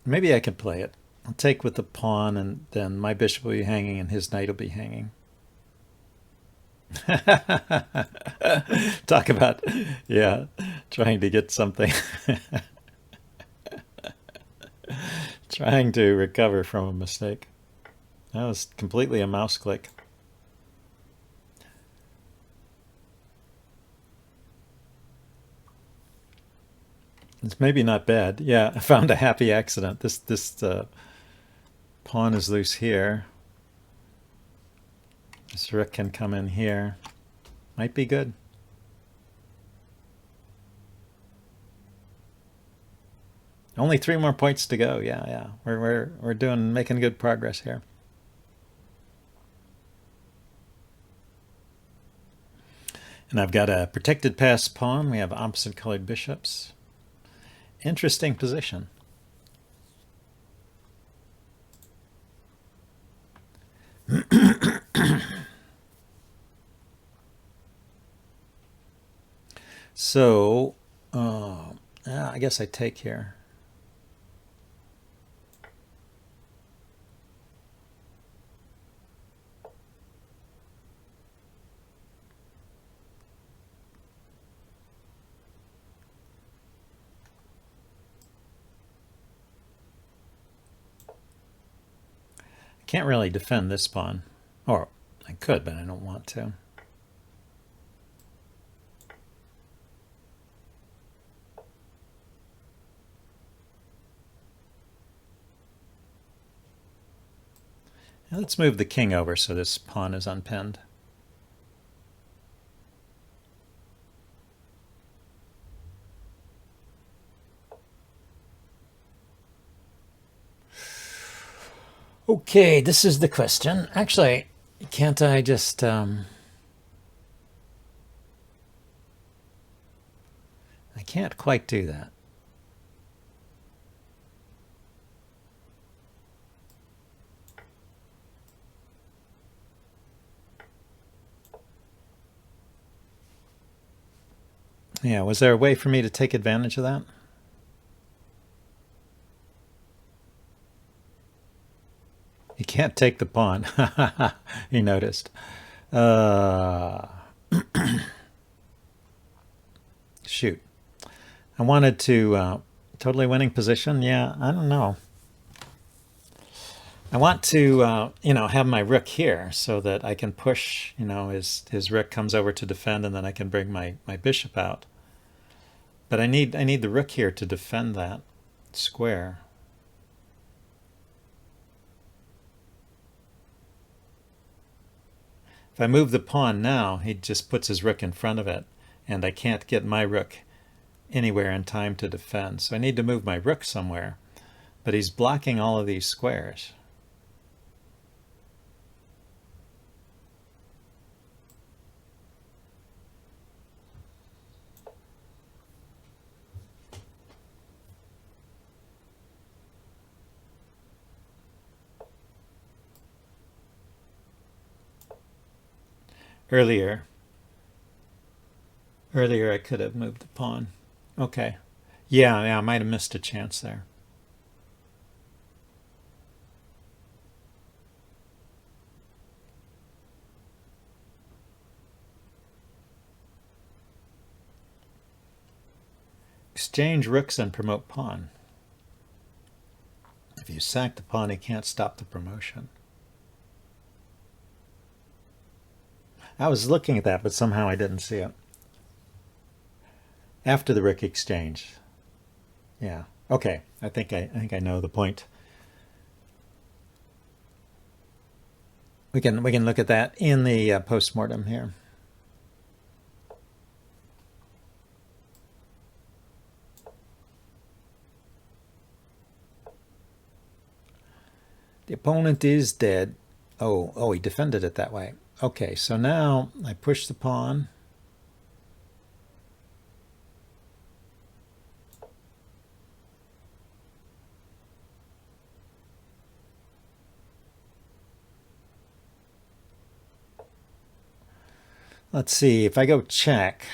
Maybe I can play it. I'll take with the pawn and then my bishop will be hanging and his knight will be hanging. Talk about, yeah, trying to get something. Trying to recover from a mistake. That was completely a mouse click. It's maybe not bad. Yeah, I found a happy accident. This pawn is loose here. This rook can come in here. Might be good. Only 3 more points to go. Yeah. We're making good progress here. And I've got a protected pass pawn. We have opposite colored bishops. Interesting position. So, I guess I take here. Can't really defend this pawn. Or I could, but I don't want to. Now let's move the king over so this pawn is unpinned. Okay, this is the question. Actually, can't I just... I can't quite do that. Yeah, was there a way for me to take advantage of that? You can't take the pawn. He noticed. Shoot. I wanted to totally winning position. Yeah, I don't know. I want to, have my rook here so that I can push, his rook comes over to defend and then I can bring my bishop out. But I need the rook here to defend that square. If I move the pawn now, he just puts his rook in front of it, and I can't get my rook anywhere in time to defend. So I need to move my rook somewhere, but he's blocking all of these squares. Earlier I could have moved the pawn. Okay. Yeah, I might have missed a chance there. Exchange rooks and promote pawn. If you sack the pawn, he can't stop the promotion. I was looking at that, but somehow I didn't see it. After the rook exchange. Yeah. Okay. I think I know the point. We can look at that in the postmortem here. The opponent is dead. Oh, he defended it that way. Okay, so now I push the pawn. Let's see, if I go check,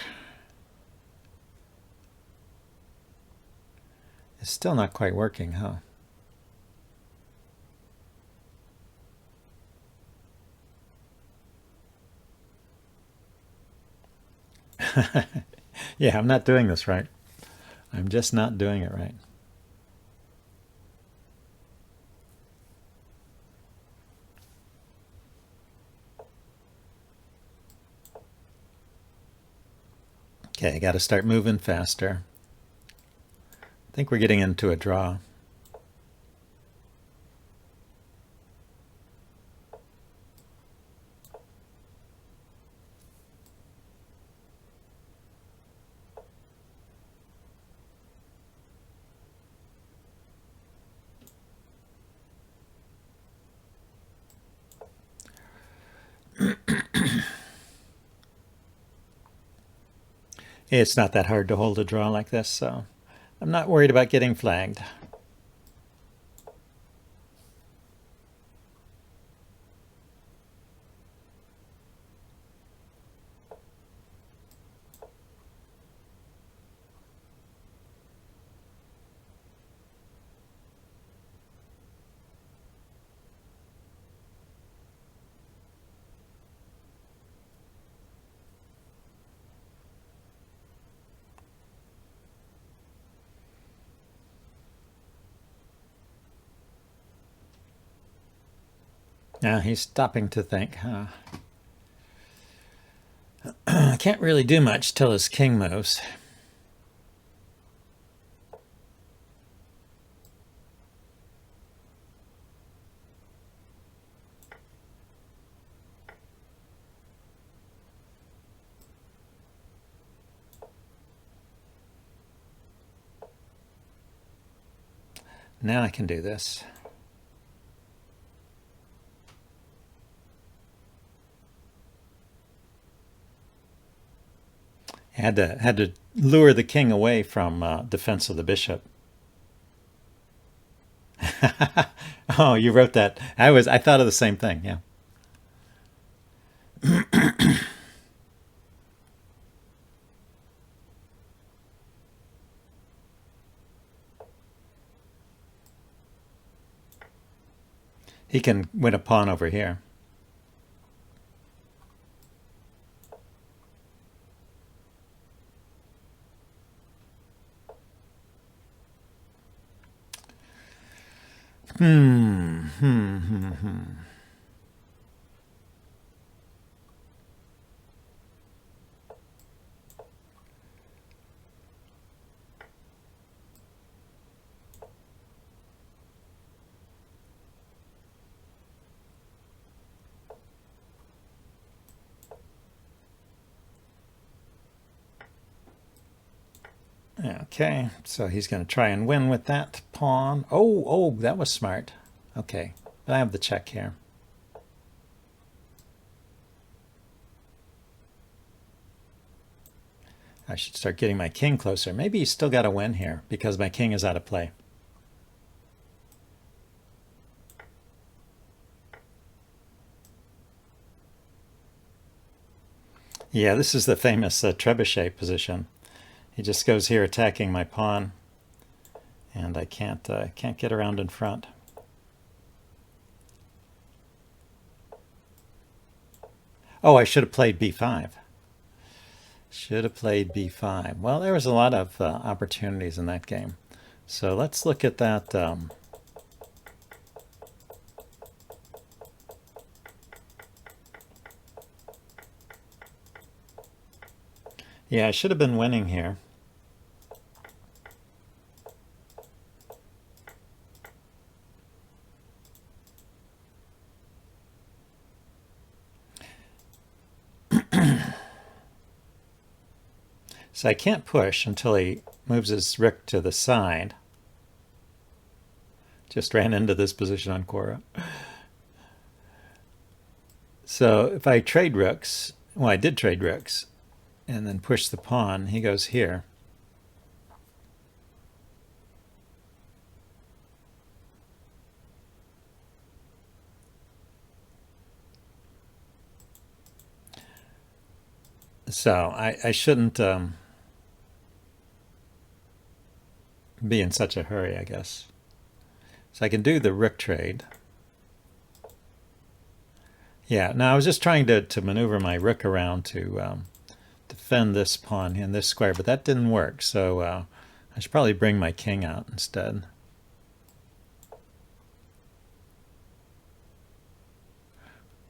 it's still not quite working, huh? Yeah, I'm not doing this right. I'm just not doing it right. Okay, I got to start moving faster. I think we're getting into a draw. It's not that hard to hold a draw like this, so I'm not worried about getting flagged. Now he's stopping to think, huh? I can't really do much till his king moves. Now I can do this. Had to lure the king away from defense of the bishop. Oh, you wrote that. I thought of the same thing. Yeah. He can win a pawn over here. Okay, so he's going to try and win with that pawn. Oh, that was smart. Okay, I have the check here. I should start getting my king closer. Maybe he's still got to win here because my king is out of play. Yeah, this is the famous trebuchet position. He just goes here attacking my pawn, and I can't get around in front. Oh, I should have played b5. Should have played b5. Well, there was a lot of opportunities in that game. So let's look at that. Yeah, I should have been winning here. So I can't push until he moves his rook to the side. Just ran into this position on Quora. So if I trade rooks, well, I did trade rooks, and then push the pawn, he goes here. So I shouldn't be in such a hurry, I guess. So I can do the rook trade. Yeah, now I was just trying to maneuver my rook around to defend this pawn in this square, but that didn't work. So I should probably bring my king out instead.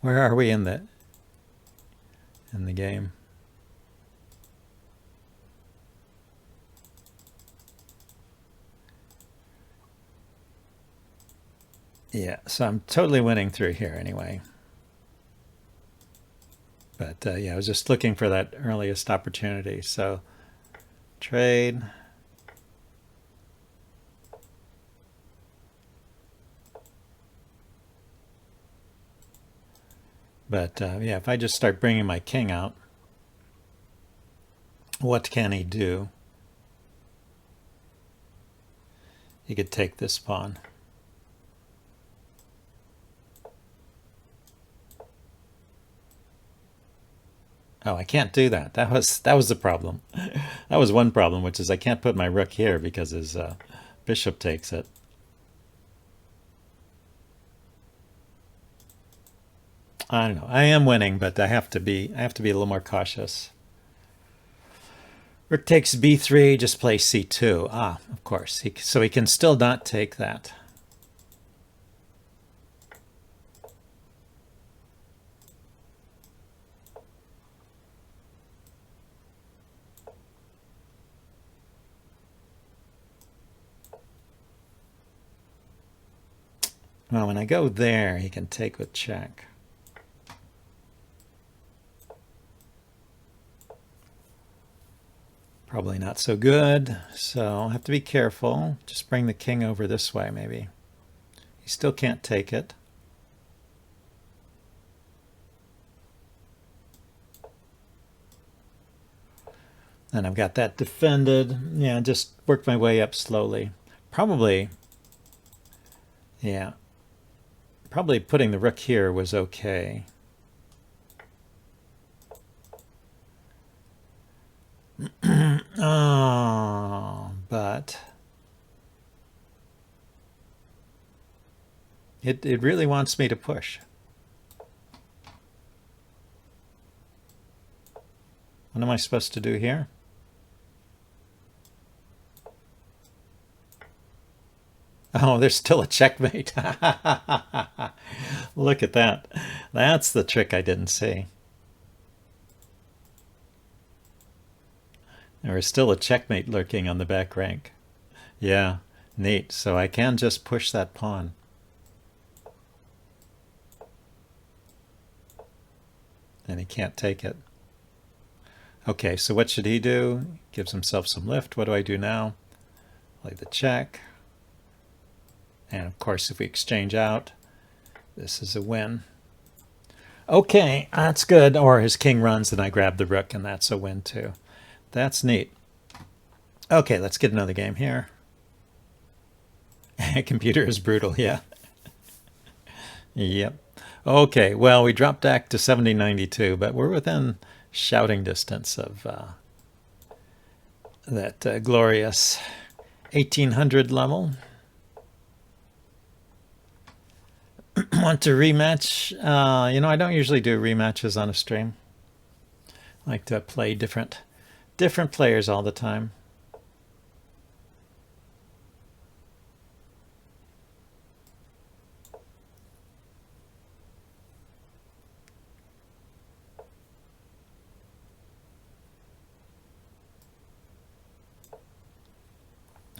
Where are we in the game? Yeah, so I'm totally winning through here anyway. But yeah, I was just looking for that earliest opportunity. So trade. But yeah, if I just start bringing my king out, what can he do? He could take this pawn. Oh, I can't do that. That was the problem. That was one problem, which is I can't put my rook here because his bishop takes it. I don't know. I am winning, but I have to be a little more cautious. Rook takes b3, just play c2. Ah, of course. So he can still not take that. Well, when I go there, he can take with check. Probably not so good, so I'll have to be careful. Just bring the king over this way, maybe. He still can't take it. And I've got that defended. Yeah, just work my way up slowly. Probably, yeah, probably putting the rook here was okay. Oh, but it really wants me to push. What am I supposed to do here? Oh, there's still a checkmate. Look at that. That's the trick I didn't see. There is still a checkmate lurking on the back rank. Yeah, neat. So I can just push that pawn. And he can't take it. Okay, so what should he do? Gives himself some lift. What do I do now? Play the check. And of course, if we exchange out, this is a win. Okay, that's good. Or his king runs and I grab the rook, and that's a win too. That's neat. Okay, let's get another game here. Computer is brutal, yeah. Yep. Okay, well, we dropped back to 70.92, but we're within shouting distance of that glorious 1800 level. Want to rematch? I don't usually do rematches on a stream. I like to play different players all the time.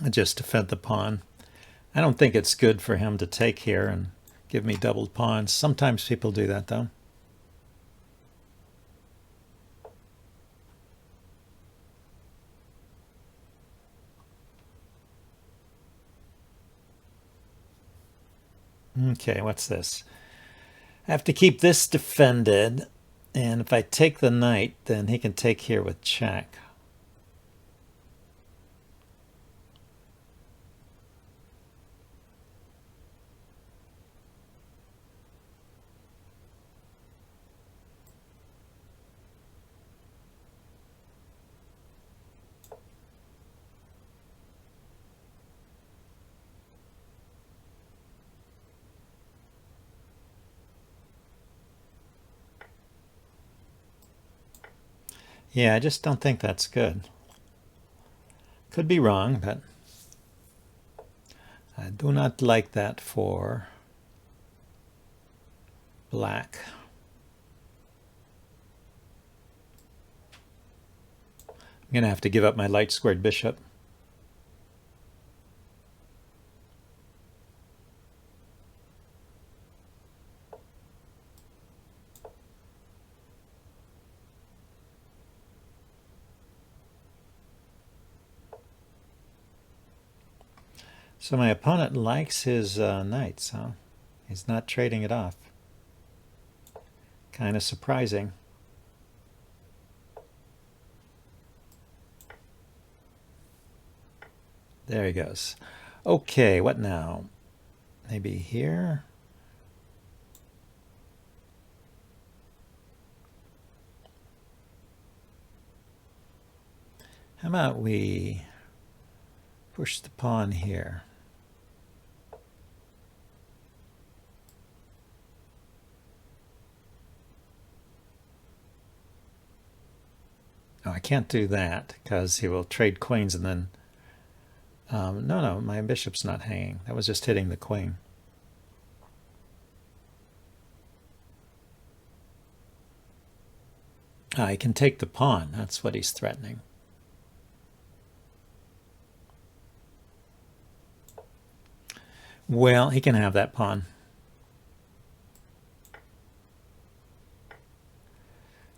I just defend the pawn. I don't think it's good for him to take here and give me doubled pawns. Sometimes people do that, though. Okay, what's this? I have to keep this defended, and if I take the knight, then he can take here with check. Yeah, I just don't think that's good. Could be wrong, but I do not like that for black. I'm going to have to give up my light squared bishop. So my opponent likes his knights, huh? He's not trading it off. Kind of surprising. There he goes. Okay, what now? Maybe here? How about we push the pawn here? Oh, I can't do that because he will trade queens and then... no, my bishop's not hanging. That was just hitting the queen. I can take the pawn. That's what he's threatening. Well, he can have that pawn.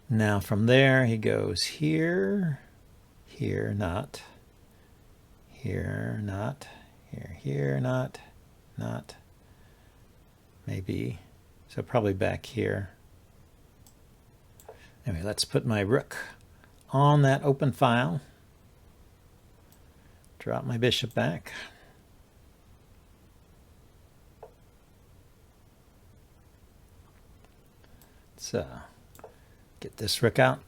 Now from there he goes here, here, not, here, not, here, not, maybe. So probably back here. Anyway, let's put my rook on that open file. Drop my bishop back. Let's get this rook out.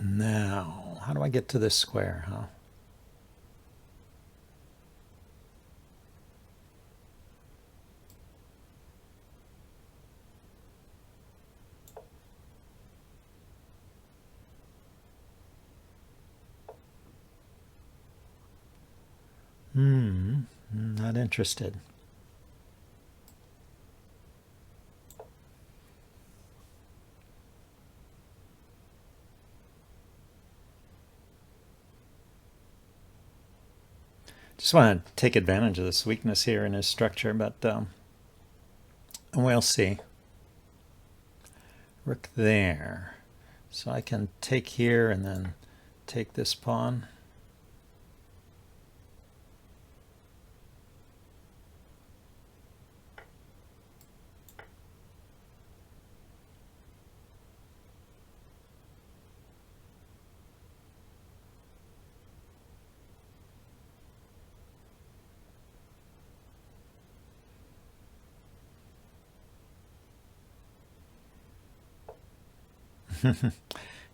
Now, how do I get to this square, huh? Not interested. Just want to take advantage of this weakness here in his structure, but we'll see. Rook there. So I can take here and then take this pawn.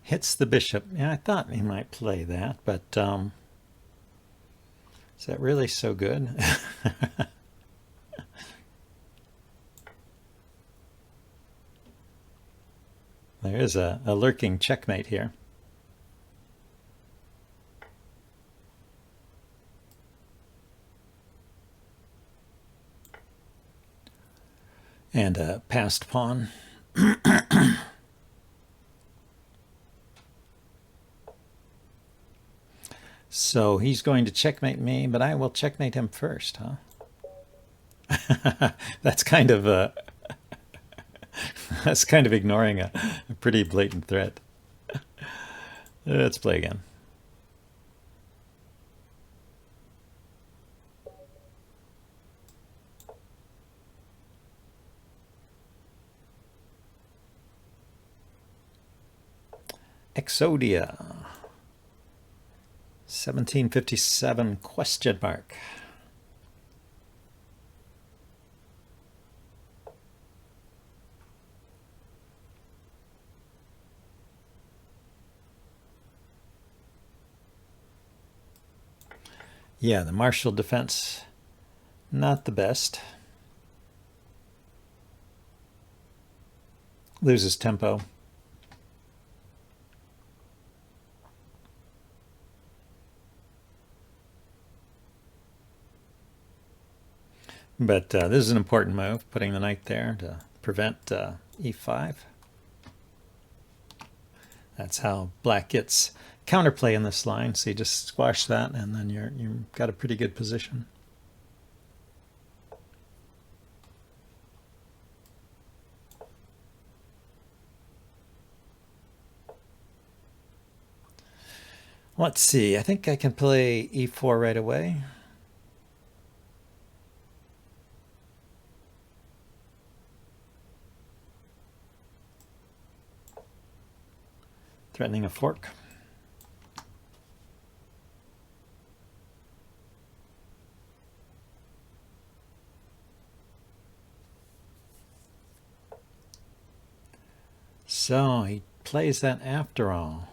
Hits the bishop. Yeah, I thought he might play that, but is that really so good? There is a lurking checkmate here. And a passed pawn. So he's going to checkmate me, but I will checkmate him first, huh? That's kind of that's kind of ignoring a pretty blatant threat. Let's play again. Exodia. 1757 question mark. Yeah, the martial defense, not the best. Loses tempo. But this is an important move, putting the knight there to prevent e5. That's how black gets counterplay in this line. So you just squash that, and then you've got a pretty good position. Let's see. I think I can play e4 right away. Threatening a fork. So he plays that after all.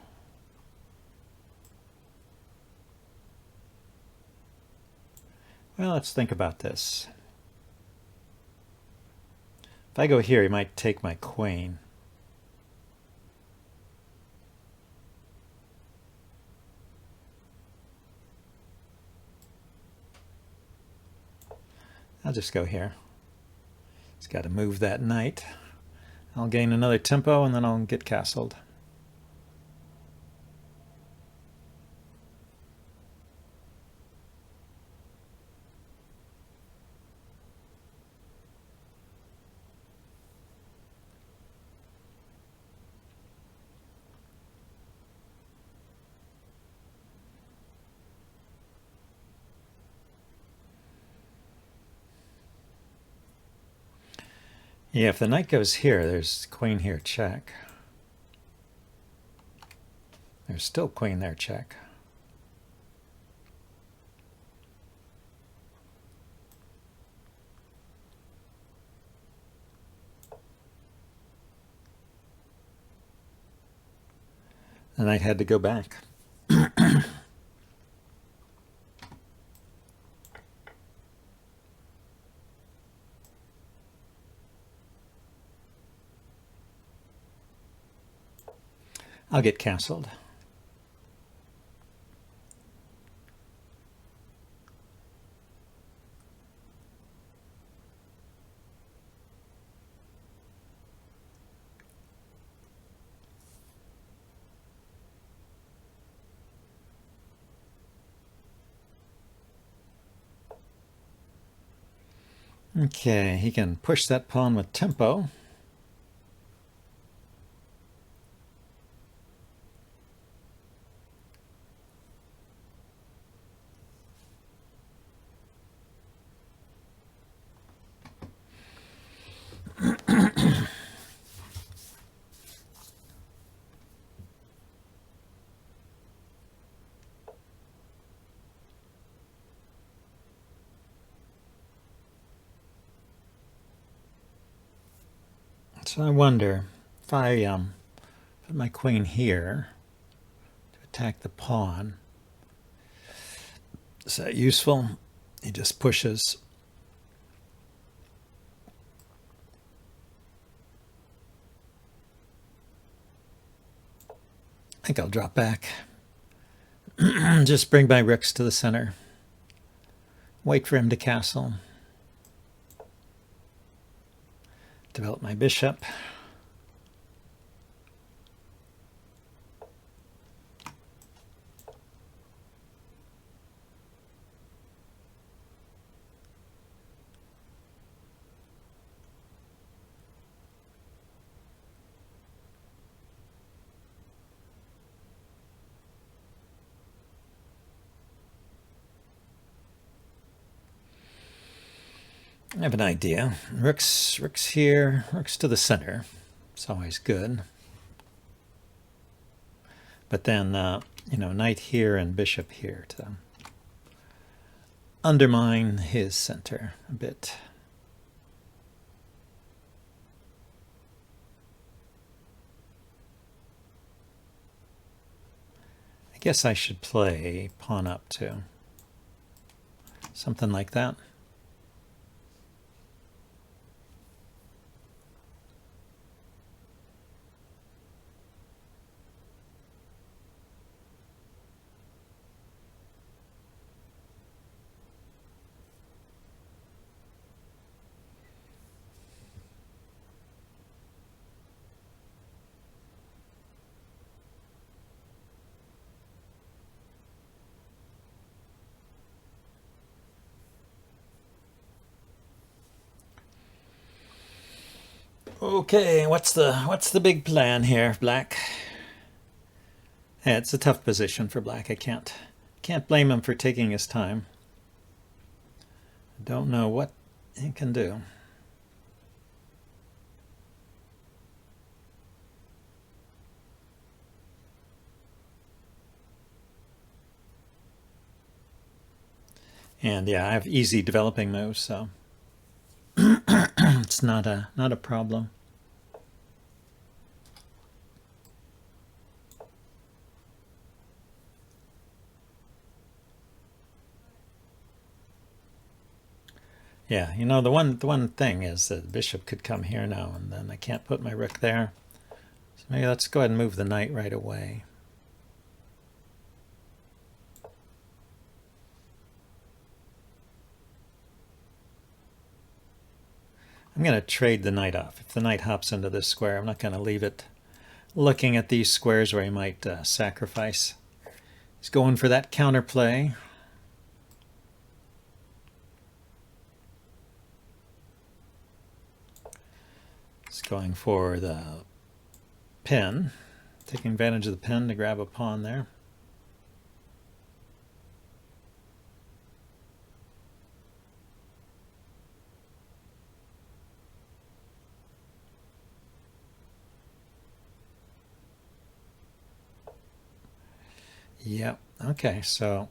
Well, let's think about this. If I go here, he might take my queen. I'll just go here. He's got to move that knight. I'll gain another tempo, and then I'll get castled. Yeah, if the knight goes here, there's queen here, check. There's still queen there, check. The knight had to go back. I'll get castled. Okay, he can push that pawn with tempo. So I wonder if I Put my queen here to attack the pawn. Is that useful? He just pushes. I think I'll drop back. Just bring my rooks to the center. Wait for him to castle. Develop my bishop. I have an idea. Rooks here, rooks to the center. It's always good. But then, knight here and bishop here to undermine his center a bit. I guess I should play pawn up too. Something like that. Okay, what's the big plan here, Black? Yeah, it's a tough position for Black. I can't blame him for taking his time. I don't know what he can do. And yeah, I have easy developing moves, so it's not a problem. Yeah, the one thing is that the bishop could come here now, and then I can't put my rook there. So maybe let's go ahead and move the knight right away. I'm going to trade the knight off. If the knight hops into this square, I'm not going to leave it looking at these squares where he might sacrifice. He's going for that counterplay. He's going for the pin, taking advantage of the pin to grab a pawn there. Yep. Okay, so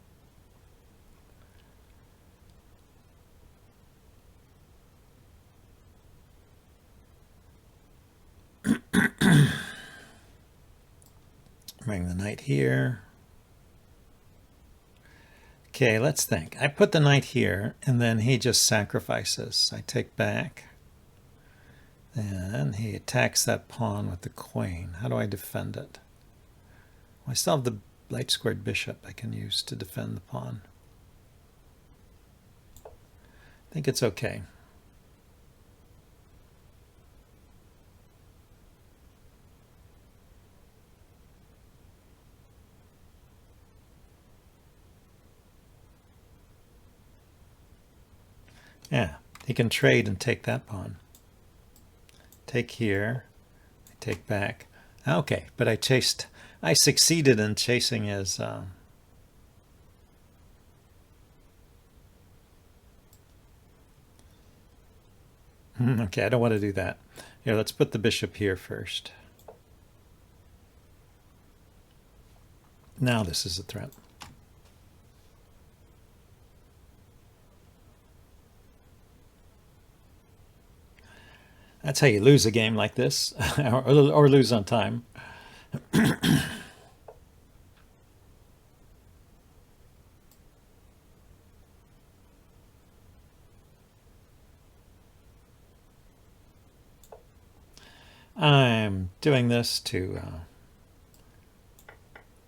bring the knight here. Okay, let's think. I put the knight here, and then he just sacrifices. I take back. Then he attacks that pawn with the queen. How do I defend it? Well, I still have the light squared bishop I can use to defend the pawn. I think it's okay. Yeah, he can trade and take that pawn. Take here, I take back. Okay, but I succeeded in chasing his okay, I don't want to do that. Here, let's put the bishop here first. Now this is a threat. That's how you lose a game like this, or lose on time. I'm doing this to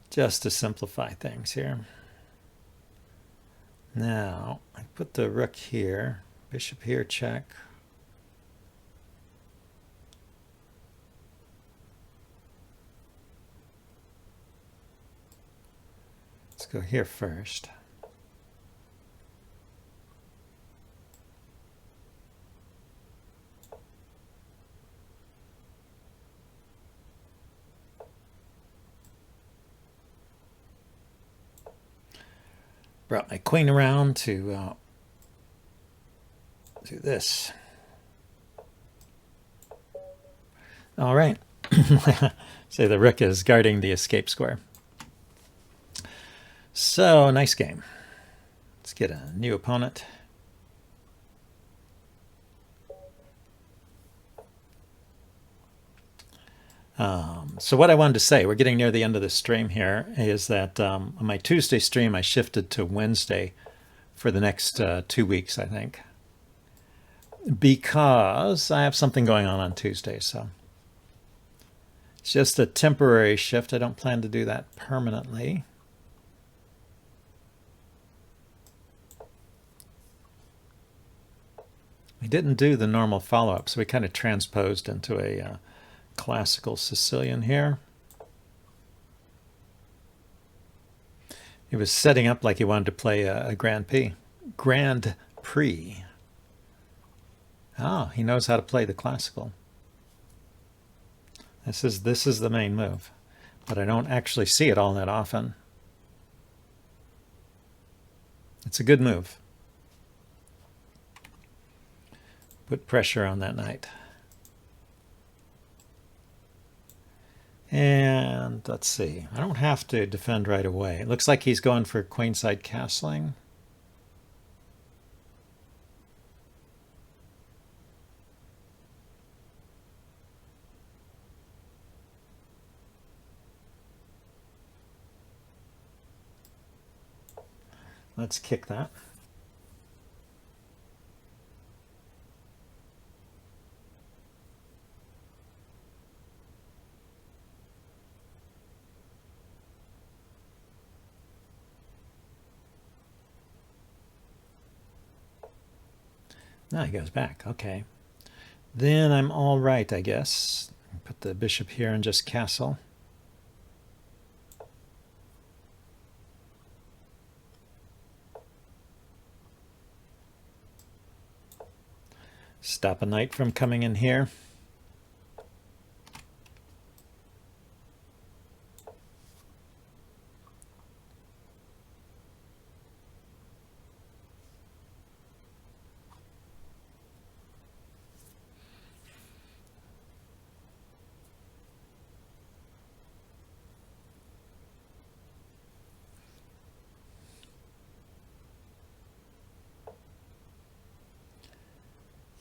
just to simplify things here. Now, I put the rook here, bishop here, check. Let's go here first. Brought my queen around to do this. All right. So the rook is guarding the escape square. So, nice game. Let's get a new opponent. So what I wanted to say, we're getting near the end of the stream here, is that on my Tuesday stream, I shifted to Wednesday for the next 2 weeks, I think, because I have something going on Tuesday. So it's just a temporary shift. I don't plan to do that permanently. We didn't do the normal follow-up, so we kind of transposed into a classical Sicilian here. He was setting up like he wanted to play a Grand Prix. Grand Prix. Oh, he knows how to play the classical. This is the main move, but I don't actually see it all that often. It's a good move. Put pressure on that knight. And let's see. I don't have to defend right away. It looks like he's going for queenside castling. Let's kick that. Now he goes back. Okay. Then I'm all right, I guess. Put the bishop here and just castle. Stop a knight from coming in here.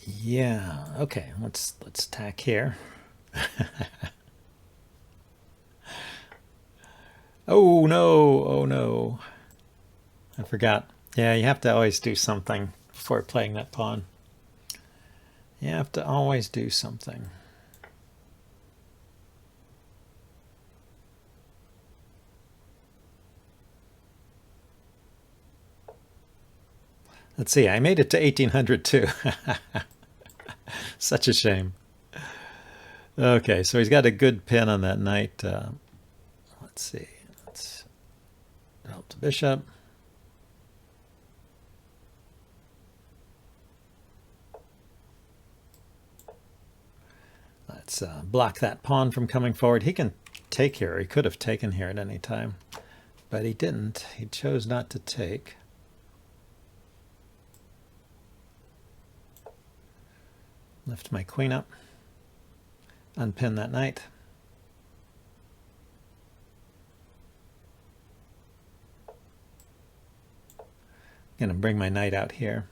Yeah, okay, let's attack here. Oh no, oh no. I forgot. Yeah, you have to always do something before playing that pawn. You have to always do something. Let's see, I made it to 1800 too. Such a shame. Okay, so he's got a good pin on that knight. Let's see. Let's help the bishop. Let's block that pawn from coming forward. He can take here. He could have taken here at any time, but he didn't. He chose not to take. Lift my queen up. Unpin that knight. Going to bring my knight out here.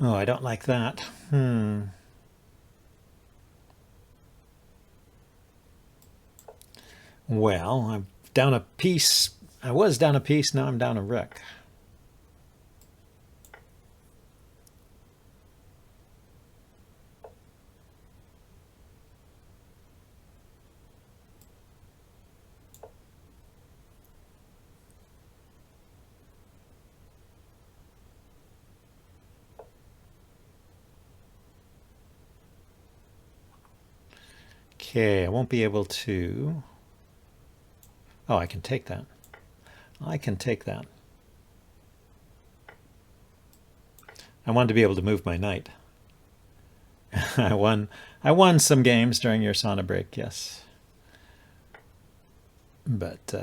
Oh, I don't like that. Hmm. Well, I'm down a piece. I was down a piece, now I'm down a rook. Okay, I won't be able to... Oh, I can take that. I can take that. I wanted to be able to move my knight. I won some games during your sauna break, yes. But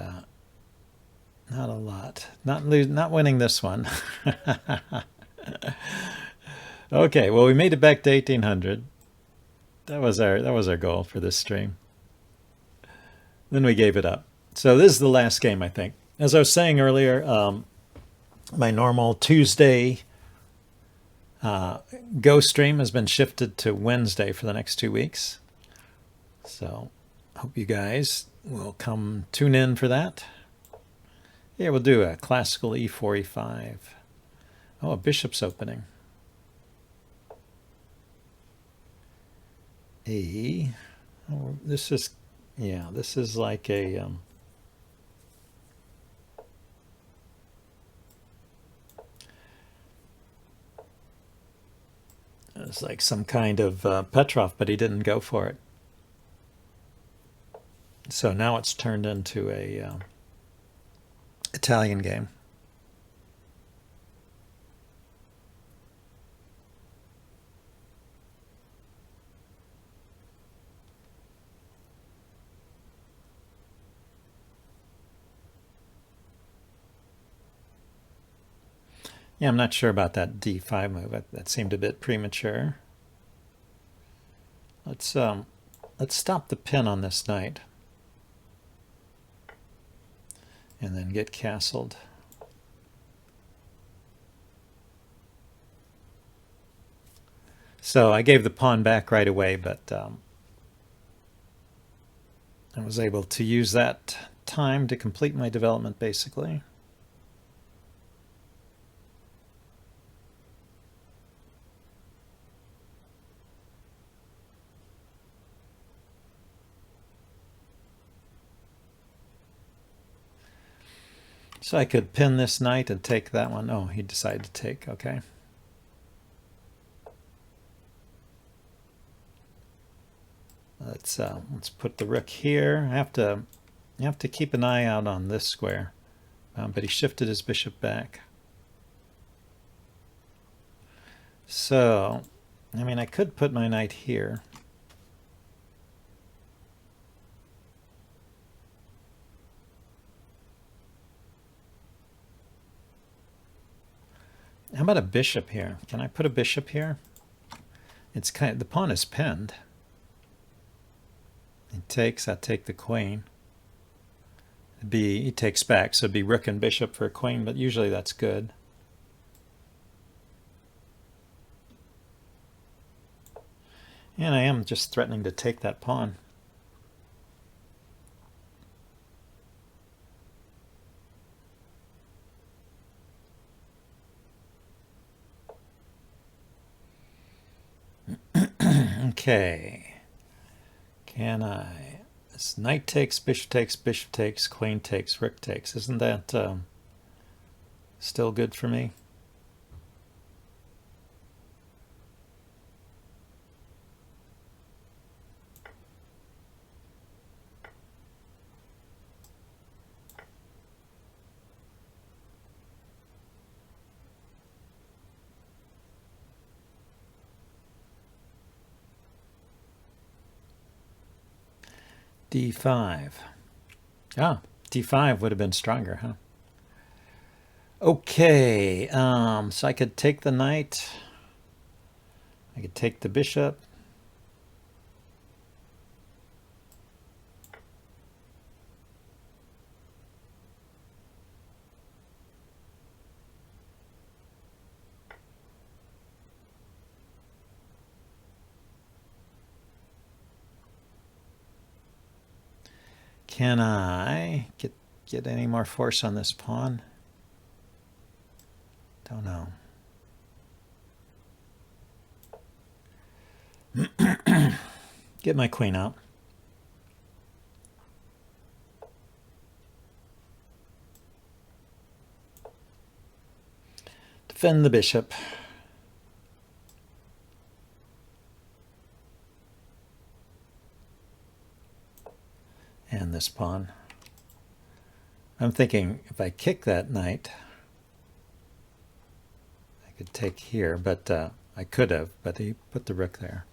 not a lot. Not winning this one. Okay, well we made it back to 1800. That was our goal for this stream. Then we gave it up. So this is the last game, I think. As I was saying earlier, my normal Tuesday Go stream has been shifted to Wednesday for the next 2 weeks. So hope you guys will come tune in for that. Yeah, we'll do a classical e4, e5. Oh, a bishop's opening. Oh, this is, yeah, this is like a... it's like some kind of Petrov, but he didn't go for it. So now it's turned into a Italian game. Yeah, I'm not sure about that d5 move. That seemed a bit premature. Let's stop the pin on this knight. And then get castled. So I gave the pawn back right away, but I was able to use that time to complete my development, basically. So I could pin this knight and take that one. Oh, he decided to take. Okay. Let's put the rook here. You have to keep an eye out on this square. But he shifted his bishop back. So, I mean, I could put my knight here. How about a bishop here? Can I put a bishop here? It's kind of, the pawn is pinned. He takes, I take the queen. He takes back, so it'd be rook and bishop for a queen, but usually that's good. And I am just threatening to take that pawn. Okay. Can I? This knight takes, bishop takes, queen takes, rook takes. Isn't that still good for me? d5. Ah, d5 would have been stronger, huh? Okay, so I could take the knight. I could take the bishop. Can I get any more force on this pawn? Don't know. Get my queen out. Defend the bishop. And this pawn. I'm thinking if I kick that knight, I could take here, but I could have, but he put the rook there.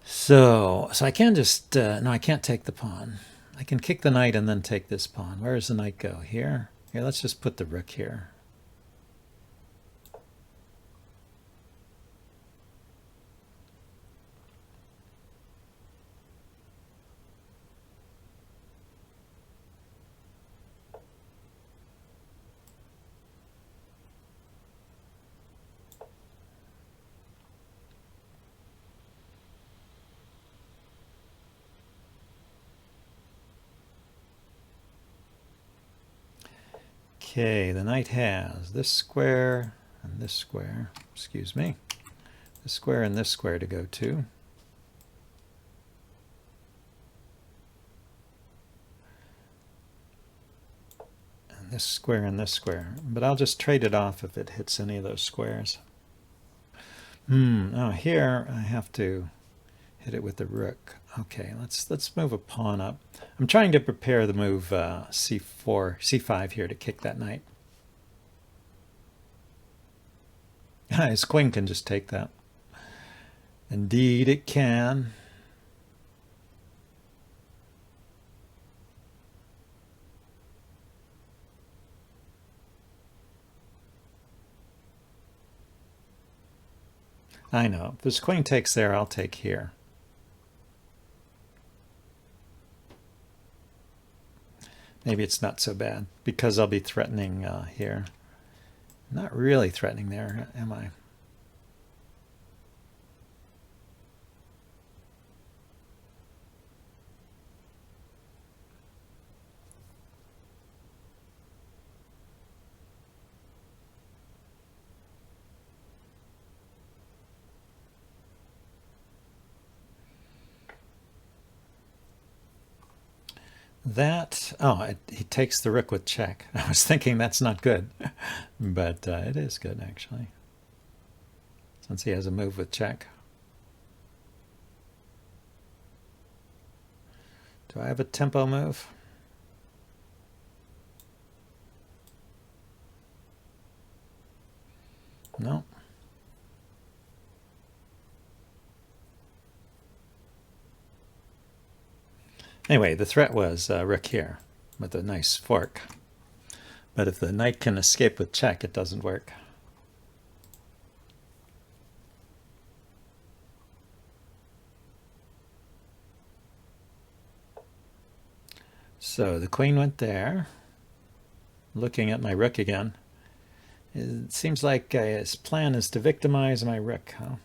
So I can just, no, I can't take the pawn. I can kick the knight and then take this pawn. Where does the knight go? Here? Here, let's just put the rook here. Okay, the knight has this square and this square, excuse me, this square and this square to go to. And this square and this square, but I'll just trade it off if it hits any of those squares. Now here I have to hit it with the rook. Okay, let's move a pawn up. I'm trying to prepare the move c4, c5 here to kick that knight. His queen can just take that. Indeed it can. I know. If his queen takes there, I'll take here. Maybe it's not so bad because I'll be threatening here. Not really threatening there, am I? That, he takes the rook with check. I was thinking that's not good, but it is good actually, since he has a move with check. Do I have a tempo move? No. Anyway, the threat was rook here with a nice fork. But if the knight can escape with check, it doesn't work. So the queen went there. Looking at my rook again. It seems like his plan is to victimize my rook, huh?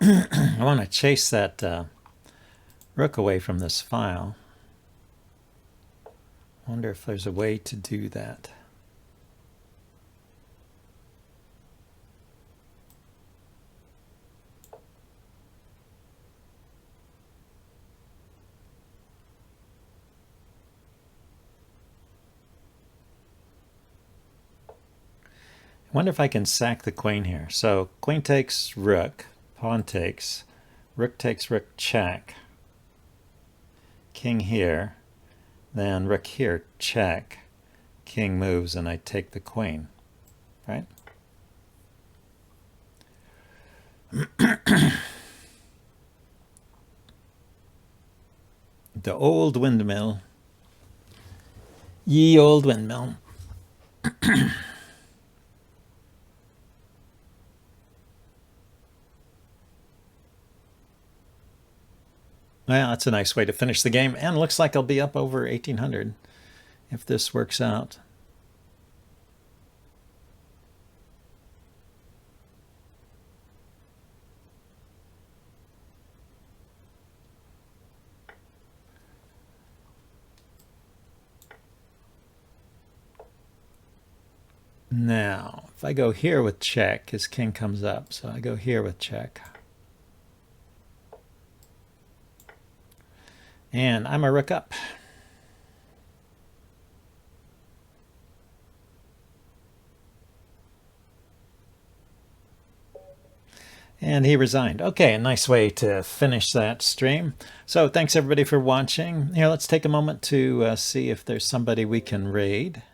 I want to chase that rook away from this file. I wonder if there's a way to do that. I wonder if I can sack the queen here. So queen takes rook, pawn takes, rook takes rook check, king here, then rook here check, king moves and I take the queen, right? The old windmill. Ye old windmill. Well, that's a nice way to finish the game, and looks like I'll be up over 1800 if this works out. Now, if I go here with check, his king comes up, so I go here with check. And I'm a rook up. And he resigned. Okay, a nice way to finish that stream. So thanks everybody for watching. Here, let's take a moment to see if there's somebody we can raid.